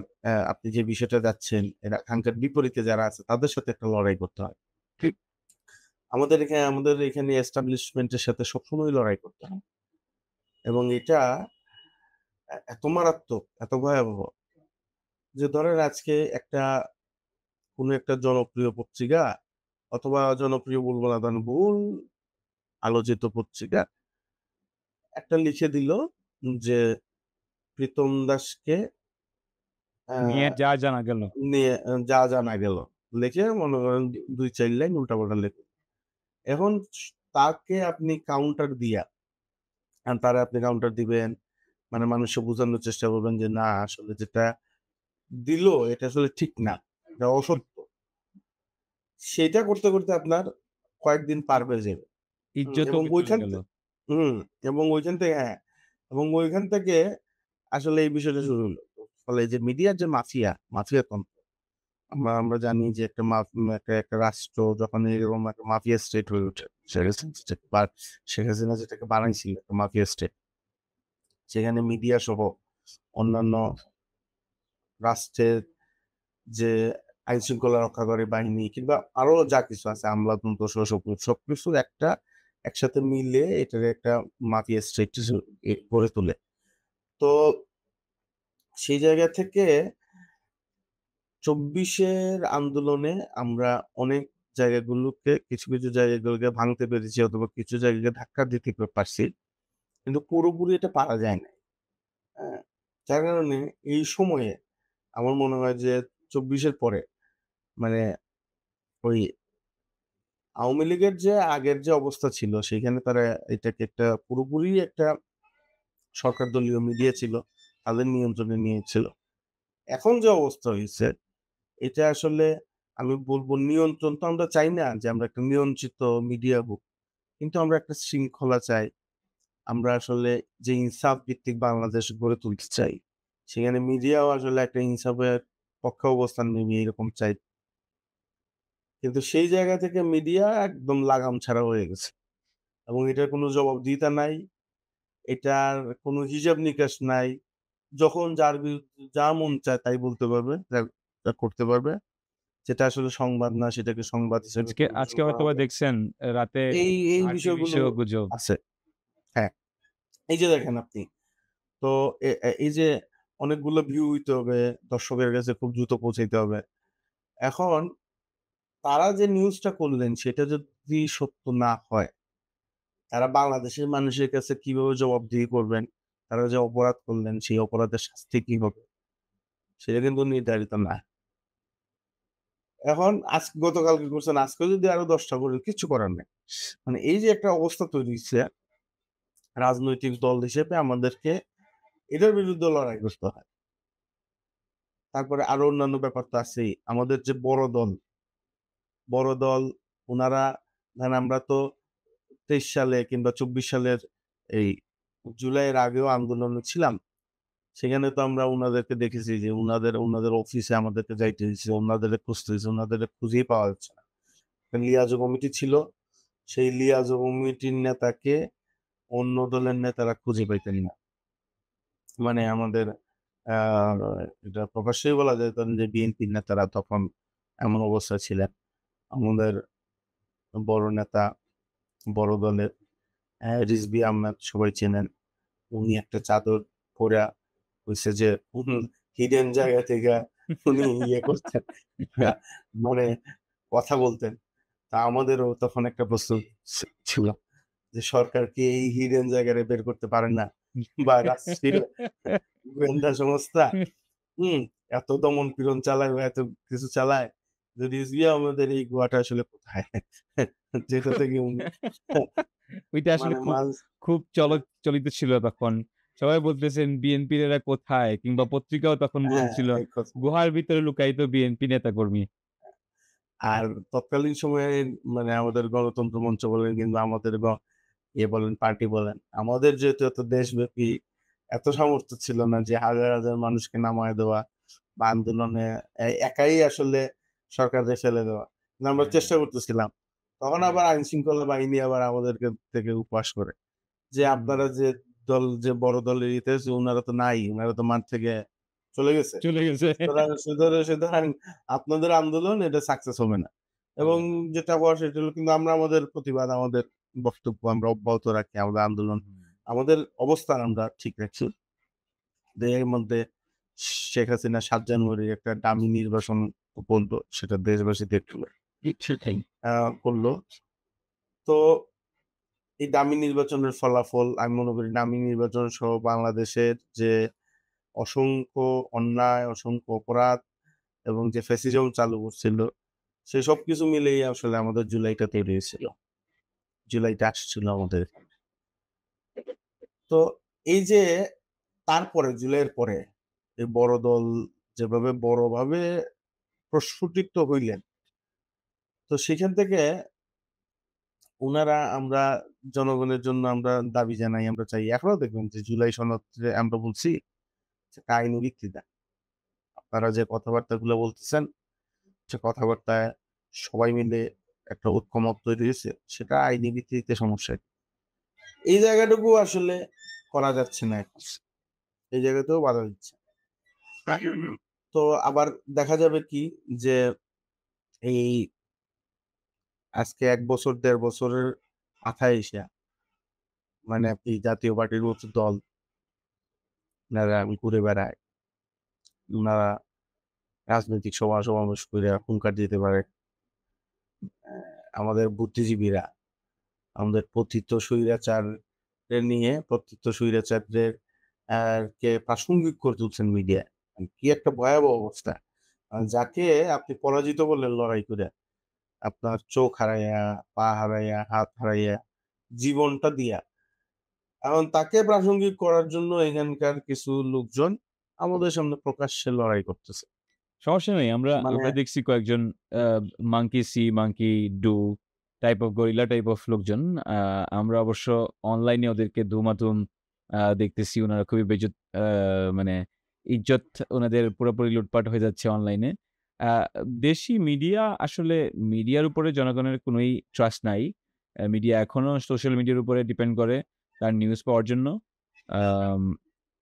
আপনি যে বিষয়টা যাচ্ছেন, এখানকার বিপরীতে যারা আছে তাদের সাথে একটা লড়াই করতে হয়। ঠিক। আমাদের এখানে এস্টাবলিশমেন্ট এর সাথে সবসময় লড়াই করতে হয় এবং এটা এত মারাত্মক, এত ভয়াবহ যে ধরেন আজকে কোনো একটা জনপ্রিয় পত্রিকা অথবা জনপ্রিয় বলবো না, ধরেন বহুল আলোচিত পত্রিকা একটা লিখে দিল যে প্রীতম দাসকে নিয়ে আহ, যা জানা গেল। নিয়ে যা জানা গেল, লিখে মনে করেন ২-৪ লাইন উল্টাপাল্টা লেখে। এখন তাকে আপনি কাউন্টার দিয়া, তারা আপনি কাউন্টার দিবেন, মানে মানুষকে বোঝানোর চেষ্টা করবেন যে না, আসলে যেটা দিল এটা আসলে ঠিক না, এটা অসত্য। সেটা করতে করতে আপনার কয়েকদিন পার হয়ে যাবে। ইজ্জতও এবং চলে ওইখান গেল। হুম, এবং ওইখান থেকে, হ্যাঁ, এবং ওইখান থেকে আসলে এই বিষয়টা শুরু হলো। ফলে যে মিডিয়ার যে মাফিয়াতন্ত্র, আমরা জানি যে একটা রাষ্ট্র যখন এরকম একটা মাফিয়া স্টেট হয়ে ওঠে, শেখ হাসিনা যেটাকে বানাইছিল একটা মাফিয়া স্টেট, সেখানে মিডিয়া সহ অন্যান্য রাষ্ট্রের যে আইন শৃঙ্খলা রক্ষাকারী বাহিনী কিংবা আরো যা কিছু আছে, আমলাতন্ত্র সহ সবকিছুর একটা একসাথে মিলে এটার একটা মাফিয়া স্টেট গড়ে তোলে। তো সেই জায়গা থেকে ২৪-এর আন্দোলনে আমরা অনেক কিছু জায়গাগুলোকে ভাঙতে পেরেছি অথবা কিছু জায়গাকে ধাক্কা দিতে পারছি। কিন্তু পুরোপুরি এটা পারা যায় নাই। হ্যাঁ? যার কারণে এই সময়ে আমার মনে হয় যে ২৪-এর পরে মানে ওই আওয়ামী লীগের যে আগের যে অবস্থা ছিল সেখানে তারা এটাকে একটা পুরোপুরি একটা সরকার দলীয় মিডিয়া ছিল, তাদের নিয়ন্ত্রণে নিয়েছিল। এখন যে অবস্থা হইছে এটা আসলে আমি বলব নিয়ন্ত্রণ তো আমরা চাই না যে আমরা একটা নিয়ন্ত্রিত মিডিয়া হোক। কিন্তু আমরা একটা শৃঙ্খলা চাই। আমরা আসলে যে ইনসাফ ভিত্তিক বাংলাদেশ গড়ে তুলতে চাই। সেখানে মিডিয়াও আসলে একটা ইনসাফের পক্ষে অবস্থান নেবে এরকম চাই। কিন্তু সেই জায়গা থেকে মিডিয়া একদম লাগাম ছাড়া হয়ে গেছে। এবং এটার কোনো জবাবদিহিতা নাই। এটার কোনো হিসাব নিকাশ নাই। যখন যার বিরুদ্ধে যা মন চায় তাই বলতে পারবে, যা করতে পারবে। যেটা আসলে সংবাদ না সেটাকে সংবাদ হিসেবে আজকে পরিবেশন করা হয়তোবা হবে। দেখছেন রাতে এই বিষয়গুলো আর্টিফিশিয়াল গুজব। আছে। হ্যাঁ, এই যে দেখেন আপনি। তো এই যে অনেকগুলো ভিউ হইতে হবে, দর্শকের কাছে খুব দ্রুত পৌঁছাইতে হবে। এখন তারা যে নিউজটা করলেন সেটা যদি সত্য না হয়, তারা বাংলাদেশের মানুষের কাছে কিভাবে জবাবদিহি করবেন? তারা যে অপরাধ করলেন সেই অপরাধের শাস্তি কি হবে? সেটা কিন্তু নির্ধারিত না। এখন গতকালকে করছেন, আজকেও যদি আরো ১০ টা করেন কিচ্ছু করার নাই। মানে এই যে একটা অবস্থা তৈরি হইছে, রাজনৈতিক দল হিসেবে আমাদেরকে এটার বিরুদ্ধে লড়াই করতে হয়। তারপরে আরো অন্যান্য ব্যাপার তো আছেই। আমাদের যে বড় দল উনারা ধরেন আমরা তো ২৩ সালে কিংবা ২৪ সালের এই জুলাইয়ের আগেও আন্দোলনে ছিলাম। সেখানে তো আমরা উনাদেরকে দেখেছি যে উনাদের অফিসে আমাদেরকে যাইতে হইছে, উনাদেরকে খুঁজতে হইছে, উনাদেরকে খুঁজেই পাওয়া যাচ্ছে না। লিয়াজোঁ কমিটি ছিল। সেই লিয়াজোঁ কমিটির নেতাকে অন্য দলের নেতারা খুঁজে পাইতেন না। মানে আমাদের আ এটা প্রকাশ্যেই বলা যেত যে বিএনপির নেতারা তখন এমন অবস্থায় ছিলেন। আমাদের বড় নেতা, বড় দলের রিজভী আহমেদ সবাই চেনেন। উনি একটা চাদর পইড়া হইছে যে হিডেন জায়গা থেকে উনি ইয়ে করতেন, আ মানে কথা বলতেন। তা আমাদেরও তখন একটা প্রশ্ন ছিল যে সরকার কি এই হিডেন জায়গারে বের করতে পারে না? বা রাষ্ট্রীয় গোয়েন্দা সংস্থা হুম, এত দমন-পীড়ন চালায় বা এত কিছু চালায় যে রিজভী আহমেদের এই গুহাটা আসলে কোথায়? যেটা থেকে উনি ওইটা আসলে মানে খুব, মাঝ খুব চলিত ছিল তখন। সবাই বলতেছেন বিএনপির এরা কোথায়? কিংবা পত্রিকাও তখন হ্যাঁ, বলছিল এই কথা। গুহার ভিতরে লুকায়িত বিএনপি নেতাকর্মী। আর তৎকালীন সময়ে মানে আমাদের গণতন্ত্র মঞ্চ বলেন কিংবা আমাদের বলেন, পার্টি বলেন, আমাদের যেহেতু এত দেশব্যাপী এত সামর্থ্য ছিল না যে হাজার, হাজার মানুষকে নামায় দেওয়া বা আন্দোলনে একাই আসলে সরকারকে ফেলে দেওয়া। কিন্তু আমরা চেষ্টা করতেছিলাম। তখন আবার আইনশৃঙ্খলা বাহিনী আবার আমাদেরকে থেকে উপহাস করে। যে আপনারা যে বড় দলের ইতে আছে উনারা তো নাই। উনারা তো মাঠ থেকে চলে গেছে। চলে গেছে। সুতরাং আপনাদের আন্দোলন এটা সাকসেস হবে না। এবং হবে না। যেটা হওয়ার সেটা হলো কিন্তু আমরা আমাদের প্রতিবাদ, আমাদের বক্তব্য আমরা অব্যাহত রাখি। আমাদের আন্দোলন, হুম। আমাদের অবস্থান আমরা ঠিক রাখছি। এর মধ্যে শেখ হাসিনা ৭ জানুয়ারি একটা ডামি নির্বাচন বলল সেটা দেশবাসী দেখল। সেটাই। করল। তো এই ডামি নির্বাচনের ফলাফল আমি মনে করি ডামি নির্বাচন সহ বাংলাদেশের যে অসংখ্য অন্যায়, অসংখ্য অপরাধ এবং যে ফ্যাসিজম চালু করছিল, সে সবকিছু মিলেই আসলে আমাদের জুলাইটা তৈরি হয়েছিল। জুলাইটা আসছিল আমাদের। তো এই যে তারপরে জুলাইয়ের পরে এই বড় দল যেভাবে বড়ভাবে প্রস্ফুটিত হইলেন, তো সেখান থেকে আমরা জনগণের জন্য আমরা দাবি জানাই, আমরা চাই। এখনো দেখবেন যে জুলাই সনদে আমরা বলছি যে একটা আইনি ভিত্তি দেন। আপনারা যে কথাবার্তাগুলো বলতেছেন, সে কথাবার্তায় সবাই মিলে একটা ঐক্যমত তৈরি হয়েছে, সেটা আইনি ভিত্তিতে সমস্যা। এই জায়গাটুকু আসলে করা যাচ্ছে না এখন। এই জায়গাতেও বাধা দিচ্ছে। তো আবার দেখা যাবে কি যে এই আজকে ১ বছর ১.৫ বছরের মাথায় এসে মানে আপনি জাতীয় পার্টির মতো দল উনারা ঘুরে বেড়ায়। উনারা রাজনৈতিক সভা-সমাবেশ কইরা হুঙ্কার দিতে পারে। আমাদের বুদ্ধিজীবীরা আমাদের পতিত স্বৈরাচারদের নিয়ে পতিত স্বৈরাচারদের কে প্রাসঙ্গিক করে তুলছেন মিডিয়ায়। কি একটা ভয়াবহ অবস্থা। যাকে আপনি পরাজিত বললেন লড়াই করে। আপনার চোখ হারাইয়া, পা হারাইয়া, হাত হারাইয়া, জীবনটা দিয়া। এখন তাকে প্রাসঙ্গিক করার জন্য এখানকার কিছু লোকজন আমাদের সামনে প্রকাশ্যে লড়াই করতেছে। সমস্যা নেই। আমরা মানে আমরা দেখছি কয়েকজন আ monkey see, monkey do type of gorilla type of লোকজন। আ আমরা অবশ্য অনলাইনে ওদেরকে ধুমাধুম দেখতেছি। উনারা খুবই বেইজ্জত মানে ইজ্জত উনাদের পুরোপুরি লুটপাট হয়ে যাচ্ছে অনলাইনে। আ দেশি মিডিয়া আসলে মিডিয়ার উপরে জনগণের কোনোই ট্রাস্ট নাই। মিডিয়া এখনো সোশ্যাল মিডিয়ার উপরে ডিপেন্ড করে তার নিউজ পাওয়ার জন্য। আম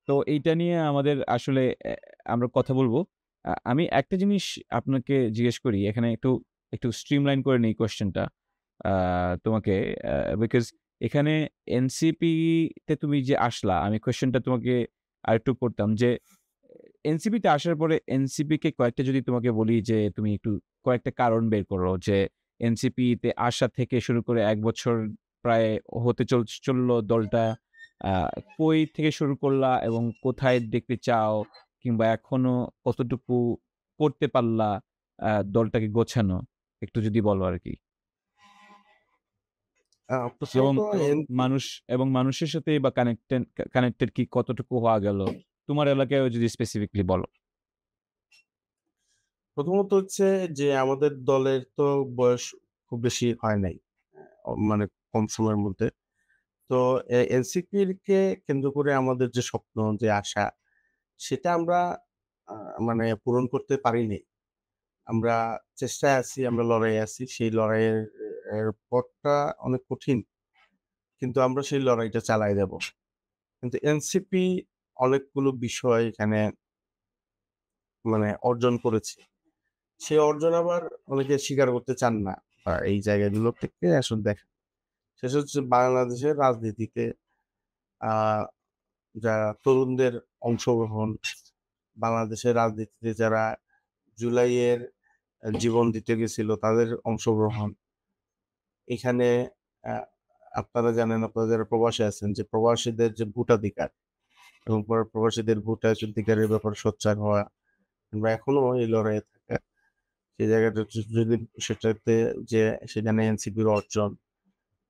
তো এইটা নিয়ে আমাদের আসলে আমরা কথা বলব। আমি একটা জিনিস আপনাকে জিজ্ঞেস করি। এখানে একটু স্ট্রিমলাইন করে নেই কোয়েশ্চেনটা। আ তোমাকে বিকজ এখানে এনসিপি তে তুমি যে আসলা, আমি কোয়েশ্চেনটা তোমাকে আরেকটু করতাম যে, এনসিপি তে আসার পরে এনসিপি কে কয়েকটা যদি তোমাকে বলি যে, তুমি একটু কয়েকটা কারণ বের করো যে, এনসিপি তে আসা থেকে শুরু করে ১ বছর প্রায় হতে চলল দলটা। আ কই থেকে শুরু করলা এবং কোথায় দেখতে চাও? কিংবা এখনো কতটুকু করতে পারলা দলটাকে গোছানো? একটু যদি বলো আরকি। এবং প্রথমত এবং মানুষ এবং মানুষের সাথে বা কানেক্টেড কি কতটুকু হওয়া গেল? তোমার এলাকায়ও যদি স্পেসিফিকলি বলো। প্রথমত হচ্ছে যে আমাদের দলের তো বয়স খুব বেশি হয় নাই। মানে কম সময়ের মধ্যে। তো এনসিপির কে কেন্দ্র করে আমাদের যে স্বপ্ন, যে আশা, সেটা আমরা আ মানে পূরণ করতে পারিনি। আমরা চেষ্টায় আছি, আমরা লড়াইয়ে আছি। সেই লড়াইয়ের পথটা অনেক কঠিন। কিন্তু আমরা সেই লড়াইটা চালায় যাবো। কিন্তু এনসিপি অনেকগুলো বিষয় এখানে মানে অর্জন করেছে। সেই অর্জন আবার অনেকে স্বীকার করতে চান না। এই জায়গাগুলো থেকে আসলে দেখেন। সেটা হচ্ছে বাংলাদেশের রাজনীতিতে আ যারা তরুণদের অংশগ্রহণ, বাংলাদেশের রাজনীতিতে যারা জুলাইয়ের জীবন দিতে গেছিল তাদের অংশগ্রহণ। এখানে আ আপনারা জানেন, আপনারা যারা প্রবাসে আছেন যে প্রবাসীদের যে ভোটাধিকার এবং প্রবাসীদের ভোটাধিকারের ব্যাপারে সোচ্চার হওয়া কিংবা এখনো এই লড়াইয়ে থাকা। সেই জায়গাটা যদি সেটাতে যে সেখানে এনসিপির অর্জন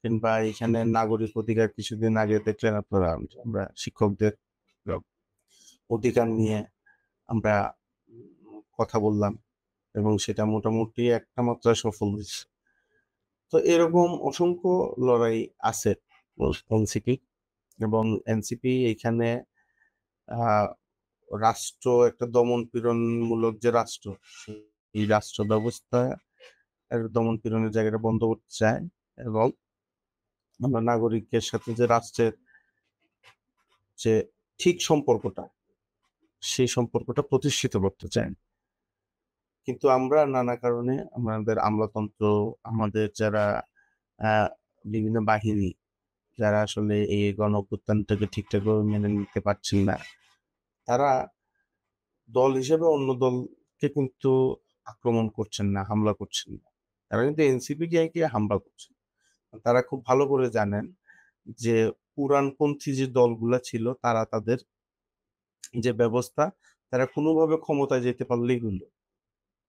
কিংবা এখানে নাগরিক অধিকার কিছুদিন আগে দেখলেন আপনারা, আমরা শিক্ষকদের অধিকার নিয়ে আমরা কথা বললাম এবং সেটা মোটামুটি একটা মাত্রায় সফল হয়েছে। তো এরকম অসংখ্য লড়াই আছে এনসিপি এবং এনসিপি এইখানে আহ, রাষ্ট্র একটা দমন পীড়নমূলক যে রাষ্ট্র, এই রাষ্ট্র ব্যবস্থা দমন পীড়নের জায়গাটা বন্ধ করতে চায় এবং আমরা নাগরিকের সাথে যে রাষ্ট্রের যে ঠিক সম্পর্কটা, সেই সম্পর্কটা প্রতিষ্ঠিত করতে চায়। কিন্তু আমরা নানা কারণে আমাদের আমলাতন্ত্র, আমাদের যারা আহ, বিভিন্ন বাহিনী, যারা আসলে এই গণঅভ্যুত্থানটাকে ঠিকঠাকভাবে মেনে নিতে পারছেন না, তারা দল হিসেবে অন্য দলকে কিন্তু আক্রমণ করছেন না, হামলা করছেন না। তারা কিন্তু এনসিপি কে হামলা করছেন। তারা খুব ভালো করে জানেন যে পুরাণপন্থী যে দলগুলা ছিল তারা তাদের যে ব্যবস্থা, তারা কোনোভাবে ক্ষমতায় যেতে পারলেই হলো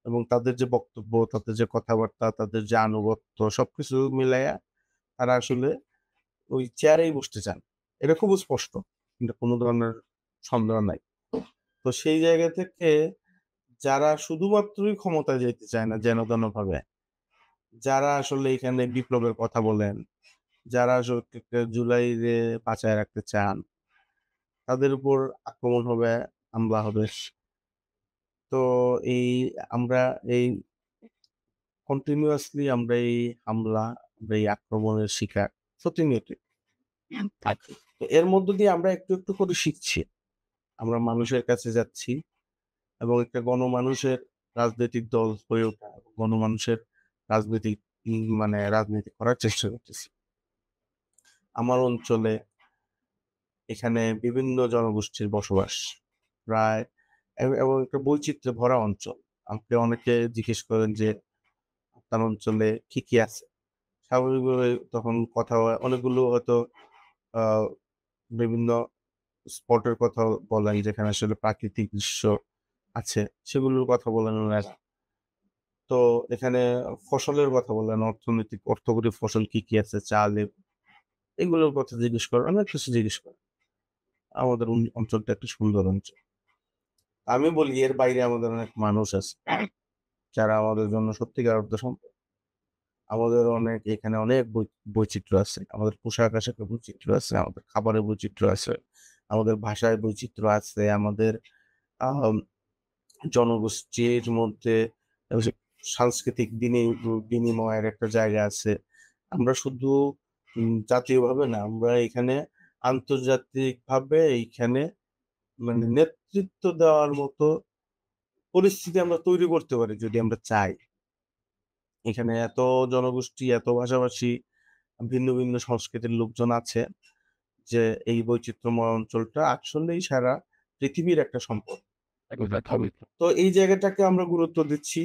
এবং তাদের যে বক্তব্য, তাদের যে কথাবার্তা, তাদের যে আনুগত্য সবকিছু মিলাইয়া তারা আসলে ওই চেয়ারেই বসতে চান। এটা খুব স্পষ্ট। কিন্তু কোনো ধরনের সন্দেহ নাই। তো সেই জায়গা থেকে যারা শুধুমাত্রই ক্ষমতায় যেতে চায় না যেন তেনভাবে, যারা আসলে এখানে বিপ্লবের কথা বলেন, যারা আসলে জুলাইরে বাঁচায় রাখতে চান, তাদের উপর আক্রমণ হবে, হামলা হবে। তো এই আমরা এই কন্টিনিউয়াসলি আমরা এই হামলা, আমরা এই আক্রমণের শিকার প্রতিনিয়তই থাকি। তো এর মধ্য দিয়ে আমরা একটু, একটু করে শিখছি। আমরা মানুষের কাছে যাচ্ছি এবং একটা গণমানুষের রাজনৈতিক দল হয়ে ওঠা, গণমানুষের রাজনৈতিক মানে রাজনীতি করার চেষ্টা করতেছি। আমার অঞ্চলে এখানে বিভিন্ন জনগোষ্ঠীর বসবাস। প্রায় এবং একটা বৈচিত্র্যে ভরা অঞ্চল। আমাকে অনেকে জিজ্ঞেস করেন যে, "আপনার অঞ্চলে কি, কি আছে?" স্বাভাবিকভাবে তখন কথা হয়। অনেকগুলো হয়তো আ বিভিন্ন স্পটের কথা বলাই যেখানে আসলে প্রাকৃতিক দৃশ্য আছে, সেগুলোর কথা বলেন ওনারা। তো এখানে ফসলের কথা বলেন, অর্থকরী ফসল কি, কি আছে? চাল, এগুলোর কথা জিজ্ঞেস করেন, অনেক কিছু জিজ্ঞেস করেন। আমাদের অঞ্চলটা একটা সুন্দর অঞ্চল। আমি বলি এর বাইরে আমাদের অনেক মানুষ আছে, যারা আমাদের জন্য সত্যিকার অর্থে সম্পদ। আমাদের এখানে অনেক বৈচিত্র্য আছে। আমাদের পোশাক-আশাকের বৈচিত্র্য আছে, আমাদের খাবারের বৈচিত্র্য আছে, আমাদের ভাষায় বৈচিত্র্য আছে, আমাদের আম জনগোষ্ঠীর মধ্যে যে সাংস্কৃতিক বিনিময়ের একটা জায়গা আছে। আমরা শুধু জাতীয়ভাবে না, আমরা এখানে আন্তর্জাতিকভাবে এইখানে মানে নেতৃত্ব দেওয়ার মতো পরিস্থিতি আমরা তৈরি করতে পারি যদি আমরা চাই। এখানে এত জনগোষ্ঠী, এত ভাষাভাষী, ভিন্ন, ভিন্ন সংস্কৃতির লোকজন আছে যে এই বৈচিত্র্যময় অঞ্চলটা আসলেই সারা পৃথিবীর একটা সম্পদ। তো এই জায়গাটাকে আমরা গুরুত্ব দিচ্ছি।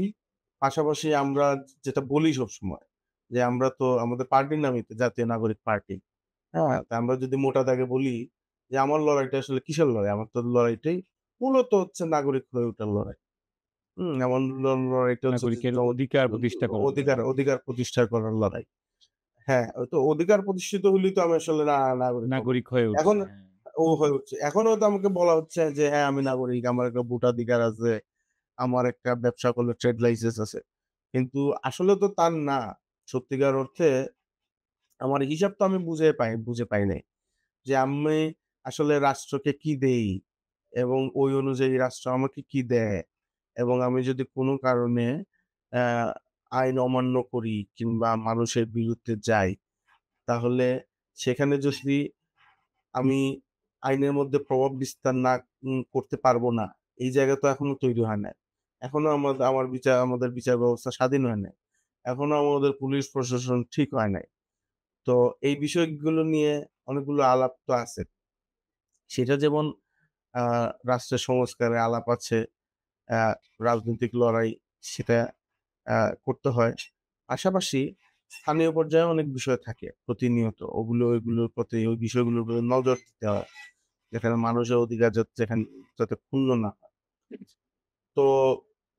পাশাপাশি আমরা যেটা বলি সবসময় যে আমরা তো আমাদের পার্টির নামই তো জাতীয় নাগরিক পার্টি। হ্যাঁ? তা আমরা যদি মোটা দাগে বলি যে আমার লড়াইটা আসলে কিসের লড়াই? আমার তো লড়াইটাই মূলত হচ্ছে নাগরিক হয়ে ওঠার লড়াই। আমার লড়াইটা হচ্ছে যে নাগরিকের অধিকার প্রতিষ্ঠা করার অধিকার অধিকার প্রতিষ্ঠা করার লড়াই। হ্যাঁ, তো অধিকার প্রতিষ্ঠিত হইলেই তো আমি আসলে নাগরিক হব। নাগরিক হয়ে এখন উঠছে। হ্যাঁ। হয়ে উঠছে। এখনো তো আমাকে বলা হচ্ছে যে হ্যাঁ, আমি নাগরিক, আমার একটা ভোটাধিকার আছে, আমার একটা ব্যবসা করলে ট্রেড লাইসেন্স আছে। কিন্তু আসলে তো তার না। সত্যিকার অর্থে আমার হিসাব তো আমি বুঝে পাই নাই। যে আমি আসলে রাষ্ট্রকে কি দেই এবং ওই অনুযায়ী রাষ্ট্র আমাকে কি দেয় এবং আমি যদি কোনো কারণে অ্যা আইন অমান্য করি কিংবা মানুষের বিরুদ্ধে যাই, তাহলে সেখানে যদি আমি আইনের মধ্যে প্রভাব বিস্তার না করতে পারবো না, এই জায়গা তো এখনো তৈরি হয় নাই। এখনো আমাদের বিচার ব্যবস্থা স্বাধীন হয় নাই। এখনো আমাদের পুলিশ প্রশাসন ঠিক হয় নাই। তো এই বিষয়গুলো নিয়ে অনেকগুলো আলাপ তো আছে। সেটা যেমন আ রাষ্ট্রের সংস্কারে আলাপ আছে, আ রাজনৈতিক লড়াই সেটা আ করতে হয়। পাশাপাশি স্থানীয় পর্যায়ে অনেক বিষয় থাকে প্রতিনিয়ত। ওইগুলোর প্রতি ওই বিষয়গুলোর প্রতি নজর দিতে হয়। যেখানে মানুষের অধিকার যাতে ক্ষুণ্ণ না হয়। তো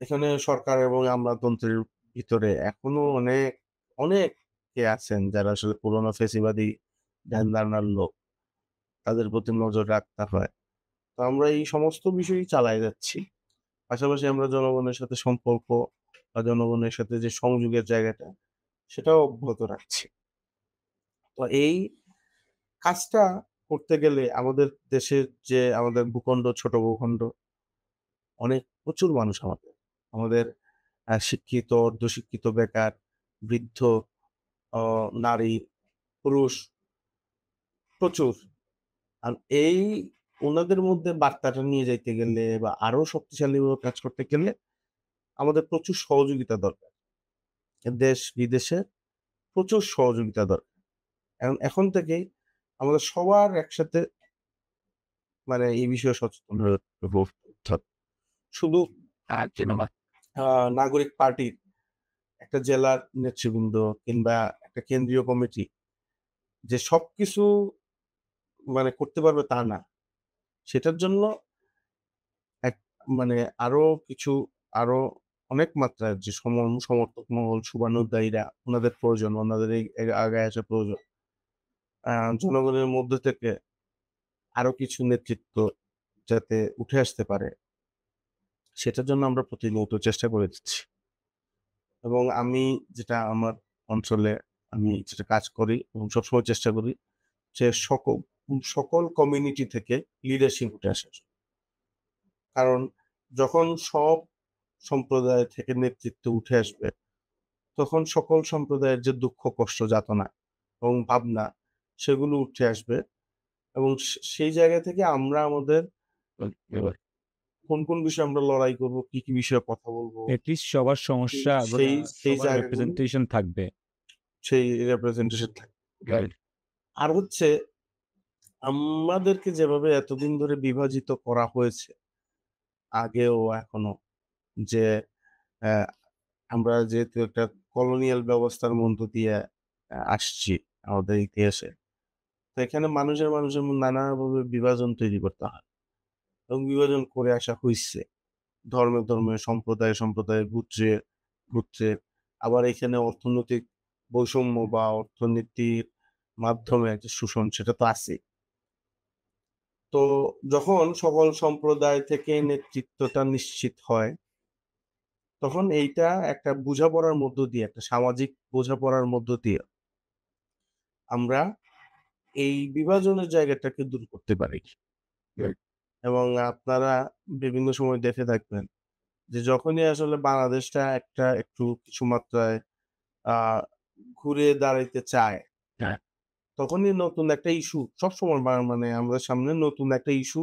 এখানে সরকার এবং আমলাতন্ত্রের ভিতরে এখনো অনেকে আছেন যারা আসলে পুরোনো ফ্যাসিবাদী ধ্যান-ধারণার লোক। তাদের প্রতি নজর রাখতে হয়। তো আমরা এই সমস্ত বিষয়ই চালায়ে যাচ্ছি। পাশাপাশি আমরা জনগণের সাথে সম্পর্ক বা জনগণের সাথে যে সংযোগের জায়গাটা, সেটাও অব্যাহত রাখছি। তো এই কাজটা করতে গেলে আমাদের দেশের যে আমাদের ভূখণ্ড, ছোট ভূখণ্ড, প্রচুর মানুষ আমাদের। আমাদের শিক্ষিত, অর্ধশিক্ষিত, বেকার, বৃদ্ধ, অ নারী, পুরুষ প্রচুর। আর উনাদের মধ্যে বার্তাটা নিয়ে যাইতে গেলে বা আরো শক্তিশালীভাবে কাজ করতে গেলে আমাদের প্রচুর সহযোগিতা দরকার। দেশ-বিদেশে প্রচুর সহযোগিতা দরকার। এখন থেকেই আমাদের সবার একসাথে মানে এই বিষয়ে সচেতন হয়ে উঠতে হবে। শুধু আ নাগরিক পার্টির একটা জেলার নেতৃবৃন্দ কিংবা একটা কেন্দ্রীয় কমিটি যে সবকিছু মানে করতে পারবে তা না। সেটার জন্য এক মানে আরো কিছু আরো অনেক মাত্রায় যে সমর্থক মহল, শুভানুধ্যায়ীরা উনাদের প্রয়োজন, উনাদের আগায় আসা প্রয়োজন। আ জনগণের মধ্য থেকে আরো কিছু নেতৃত্ব যাতে উঠে আসতে পারে, সেটার জন্য আমরা প্রতিনিয়ত চেষ্টা করে যাচ্ছি। এবং আমি যেটা আমার অঞ্চলে আমি যেটা কাজ করি এবং সবসময় চেষ্টা করি যে সকল কমিউনিটি থেকে লিডারশিপ উঠে আসে। কারণ যখন সব সম্প্রদায় থেকে নেতৃত্ব উঠে আসবে, তখন সকল সম্প্রদায়ের যে দুঃখ, কষ্ট, যাতনা এবং ভাবনা সেগুলো উঠে আসবে এবং সেই জায়গা থেকে আমরা আমাদের কোন বিষয়ে আমরা লড়াই করব, কি বিষয়ে কথা বলব, এটলিস্ট সবার সমস্যা সেই সেই সবার জায়গাগুলো রিপ্রেজেন্টেশন থাকবে। সেই রিপ্রেজেন্টেশন থাকে। আর হচ্ছে আমাদেরকে যেভাবে এতদিন ধরে বিভাজিত করা হয়েছে, আগেও এখনো, যে অ্যা আমরা যেহেতু একটা কলোনিয়াল ব্যবস্থার মধ্য দিয়ে আসছি আমাদের ইতিহাসে। তো এখানে মানুষের নানাভাবে বিভাজন তৈরি করতে হয় এবং বিভাজন করে আসা হইছে। ধর্মে সম্প্রদায়ে গোত্রে আবার এখানে অর্থনৈতিক বৈষম্য বা অর্থনীতির মাধ্যমে একটা শোষণ সেটা তো আছেই। তো যখন সকল সম্প্রদায় থেকে নেতৃত্বটা নিশ্চিত হয়, তখন এইটা একটা বোঝাপড়ার মধ্য দিয়ে, একটা সামাজিক বোঝাপড়ার মধ্য দিয়ে আমরা এই বিভাজনের জায়গাটাকে দূর করতে পারি। এবং আপনারা বিভিন্ন সময় দেখে থাকবেন যে যখনই আসলে বাংলাদেশটা একটা একটু কিছু মাত্রায় আ ঘুরে দাঁড়াইতে চায়, হ্যাঁ, তখনই নতুন একটা ইস্যু সবসময় মানে আমাদের সামনে নতুন একটা ইস্যু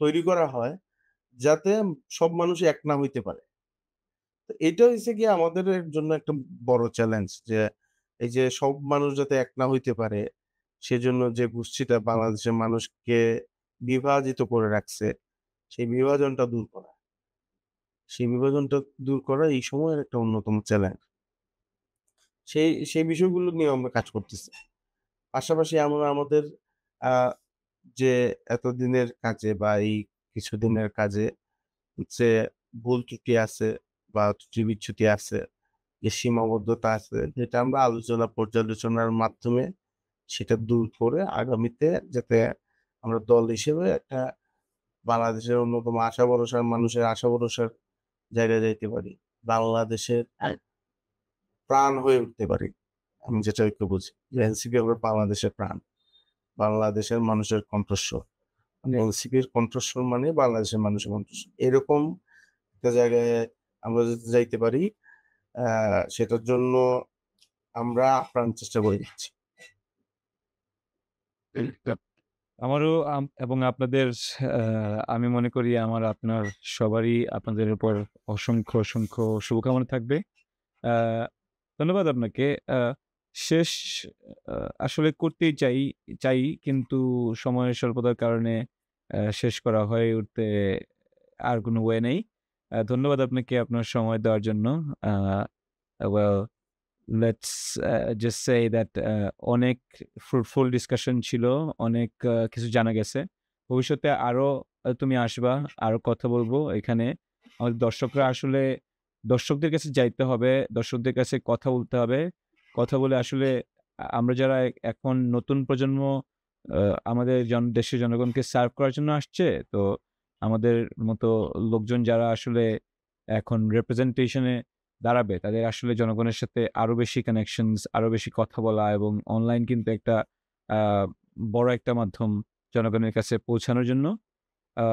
তৈরি করা হয়, যাতে সব মানুষ এক না হইতে পারে। তো এটা হইছে গিয়ে আমাদের জন্য একটা বড় চ্যালেঞ্জ যে, এই যে সব মানুষ যাতে এক না হইতে পারে, সেজন্য যে গোষ্ঠীটা বাংলাদেশের মানুষকে বিভাজিত করে রাখছে, সেই বিভাজনটা দূর করা। সেই বিভাজনটা দূর করা এই সময়ের একটা অন্যতম চ্যালেঞ্জ। সেই বিষয়গুলো নিয়েও আমরা কাজ করতেছি। পাশাপাশি আমরা আমাদের আ যে এতদিনের কাজে বা এই কিছুদিনের কাজে যে ভুল ত্রুটি আছে বা ত্রুটি-বিচ্যুতি আছে, যে সীমাবদ্ধতা আছে, যেটা আমরা আলোচনা পর্যালোচনার মাধ্যমে সেটা দূর করে আগামীতে যাতে আমরা দল হিসেবে একটা বাংলাদেশের অন্যতম আশা ভরসার মানুষের আশা ভরসার জায়গায় যাইতে পারি। বাংলাদেশের প্রাণ হয়ে উঠতে পারি। আমি যেটা একটু বুঝি যে এনসিপি হবে বাংলাদেশের প্রাণ। বাংলাদেশের মানুষের কণ্ঠস্বর। মানে এনসিপির কণ্ঠস্বর মানে বাংলাদেশের মানুষের কণ্ঠস্বর। এরকম একটা জায়গায় আমরা যদি যাইতে পারি, আ সেটার জন্য আমরা আপ্রাণ চেষ্টা করে যাচ্ছি। আমারও এবং আপনাদের আ আমি মনে করি আপনার সবারই আপনাদের উপর অসংখ্য শুভকামনা থাকবে। আ ধন্যবাদ আপনাকে। শেষ আ আসলে করতেই চাই কিন্তু সময়ের স্বল্পতার কারণে শেষ করা হয়ে উঠতে আর কোনো ওয়ে নেই। ধন্যবাদ আপনাকে আপনার সময় দেওয়ার জন্য। A well let's just say that অনেক ফ্রুটফুল ডিসকাশন ছিল। অনেক কিছু জানা গেছে। ভবিষ্যতে আরো তুমি আসবা, আরো কথা বলবো এখানে। আমাদের দর্শকরা আসলে দর্শকদের কাছে যাইতে হবে, দর্শকদের কাছে কথা বলতে হবে। কথা বলে আসলে আমরা যারা এখন নতুন প্রজন্ম আ আমাদের দেশের জনগণকে সার্ভ করার জন্য আসছে। তো আমাদের মতো লোকজন যারা আসলে এখন রিপ্রেজেন্টেশন এ দাঁড়াবে। তাদের আসলে জনগণের সাথে আরো বেশি কানেকশনস, আরো বেশি কথা বলা এবং অনলাইন কিন্তু একটা আ বড় একটা মাধ্যম জনগণের কাছে পৌঁছানোর জন্য। আ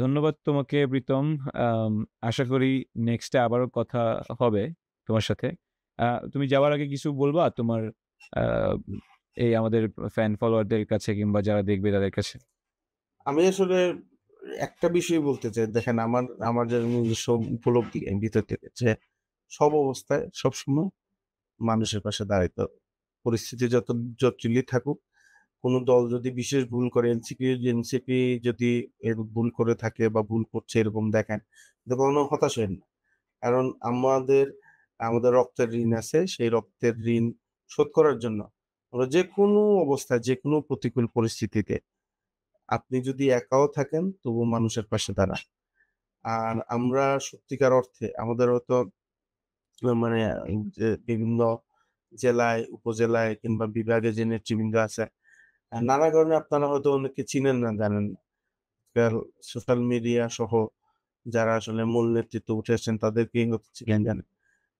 ধন্যবাদ তোমাকে প্রীতম। আম আশা করি নেক্সট এ আবারও কথা হবে তোমার সাথে। তুমি যাওয়ার আগে কিছু বলবা তোমার আ এই আমাদের ফ্যান ফলোয়ারদের কাছে কিংবা যারা দেখবে তাদের কাছে? আমি আসলে একটা বিষয় বলতে চাই। দেখেন আমার যে নিজস্ব উপলব্ধি ভিতর থেকে যে সব অবস্থায় সবসময় মানুষের পাশে দাঁড়াইতে হবে। পরিস্থিতি যত জটিলই থাকুক, কোন দল যদি বিশেষ ভুল করে এনসিপি যদি ভুল করে থাকে বা ভুল করছে এরকম দেখেন, তো কখনো হতাশ হইয়েন না। কারণ আমাদের রক্তের ঋণ আছে। সেই রক্তের ঋণ শোধ করার জন্য আমরা যেকোনো অবস্থায়, যেকোনো প্রতিকূল পরিস্থিতিতে আপনি যদি একাও থাকেন তবুও মানুষের পাশে দাঁড়ান। আর আমরা সত্যিকার অর্থে আমাদের হয়তো মানে যে বিভিন্ন জেলায়, উপজেলায় কিংবা বিভাগে যে নেতৃবৃন্দ আছে, নানা কারণে আপনারা হয়তো অনেককে চিনেন না, জানেন না। আজকাল সোশ্যাল মিডিয়া সহ যারা আসলে মূল নেতৃত্বে উঠে আসছেন তাদেরকেই হয়তো চিনেন, জানেন।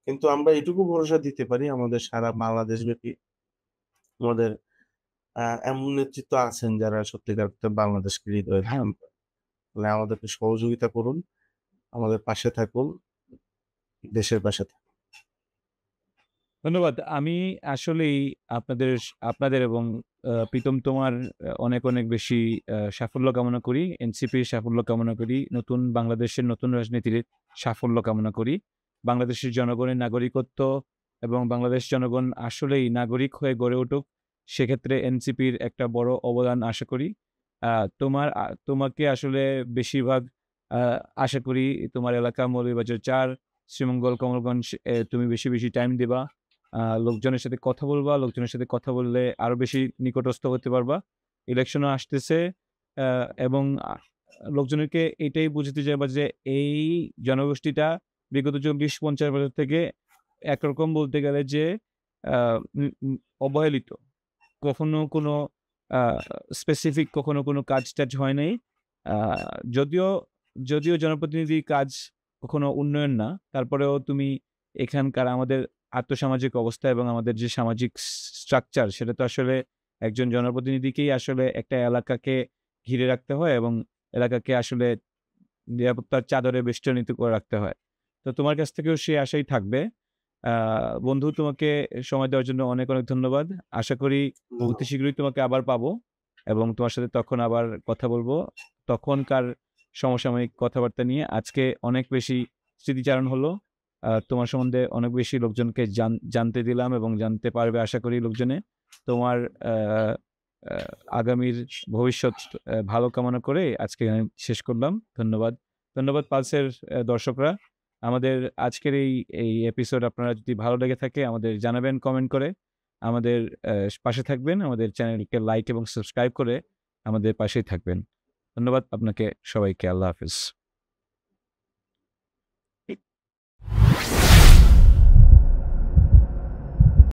কিন্তু আমরা এটুকু ভরসা দিতে পারি আমাদের সারা বাংলাদেশব্যাপী আমাদের এমন নেতৃত্ব আছেন যারা সত্যিকার অর্থে বাংলাদেশকে হৃদয়ে ধারণ করে। আমাদেরকে সহযোগিতা করুন, আমাদের পাশে থাকুন। দেশের পাশে থাকবেন। ধন্যবাদ। আমি আসলেই আপনাদের এবং প্রীতম তোমার অনেক, অনেক বেশি সাফল্য কামনা করি। এনসিপির সাফল্য কামনা করি। নতুন বাংলাদেশের নতুন রাজনীতির সাফল্য কামনা করি। বাংলাদেশের জনগণের নাগরিকত্ব এবং বাংলাদেশ জনগণ আসলেই নাগরিক হয়ে গড়ে উঠুক। সেক্ষেত্রে এনসিপির একটা বড় অবদান আশা করি। তোমাকে আসলে বেশিরভাগ আ আশা করি তোমার এলাকা মৌলভীবাজার ৪, শ্রীমঙ্গল, কমলগঞ্জ তুমি বেশি, বেশি টাইম দিবা। লোকজনের সাথে কথা বলবা। লোকজনের সাথে কথা বললে আরো বেশি নিকটস্থ হতে পারবা। ইলেকশনও আসতেছে আ এবং লোকজনকে এটাই বুঝাতে চাইবা যে এই জনগোষ্ঠীটা বিগত ৪০-৫০ বছর থেকে একরকম বলতে গেলে যে আ উম উম অবহেলিত। কখনো কোনো আ স্পেসিফিক কখনো কোনো কাজ-টাজ হয় নাই। আ যদিও যদিও জনপ্রতিনিধির কাজ কখনো উন্নয়ন না, তারপরেও তুমি এখানকার আমাদের আর্থসামাজিক অবস্থা এবং আমাদের যে সামাজিক স্ট্রাকচার সেটা তো আসলে একজন জনপ্রতিনিধিকেই আসলে একটা এলাকাকে ঘিরে রাখতে হয় এবং এলাকাকে আসলে নিরাপত্তার চাদরে বেষ্টনীত করে রাখতে হয়। তো তোমার কাছ থেকেও সেই আশাই থাকবে। আ বন্ধু তোমাকে সময় দেওয়ার জন্য অনেক, অনেক ধন্যবাদ। আশা করি অতি শীঘ্রই তোমাকে আবার পাবো এবং তোমার সাথে তখন আবার কথা বলবো। তখনকার সমসাময়িক কথাবার্তা নিয়ে আজকে অনেক বেশি স্মৃতিচারণ হলো। তোমার সম্বন্ধে অনেক বেশি লোকজনকে জানতে দিলাম এবং জানতে পারবে আশা করি লোকজনে। তোমার আ আ আগামীর ভবিষ্যৎ ভালো কামনা করে আজকে এখানে শেষ করলাম। ধন্যবাদ। ধন্যবাদ পালসের দর্শকরা। আমাদের আজকের এই এপিসোড আপনারা যদি ভালো লেগে থাকে আমাদের জানাবেন কমেন্ট করে। আমাদের অ্যা পাশে থাকবেন। আমাদের চ্যানেলকে লাইক এবং সাবস্ক্রাইব করে আমাদের পাশেই থাকবেন। ধন্যবাদ আপনাকে সবাইকে। আল্লাহ হাফেজ।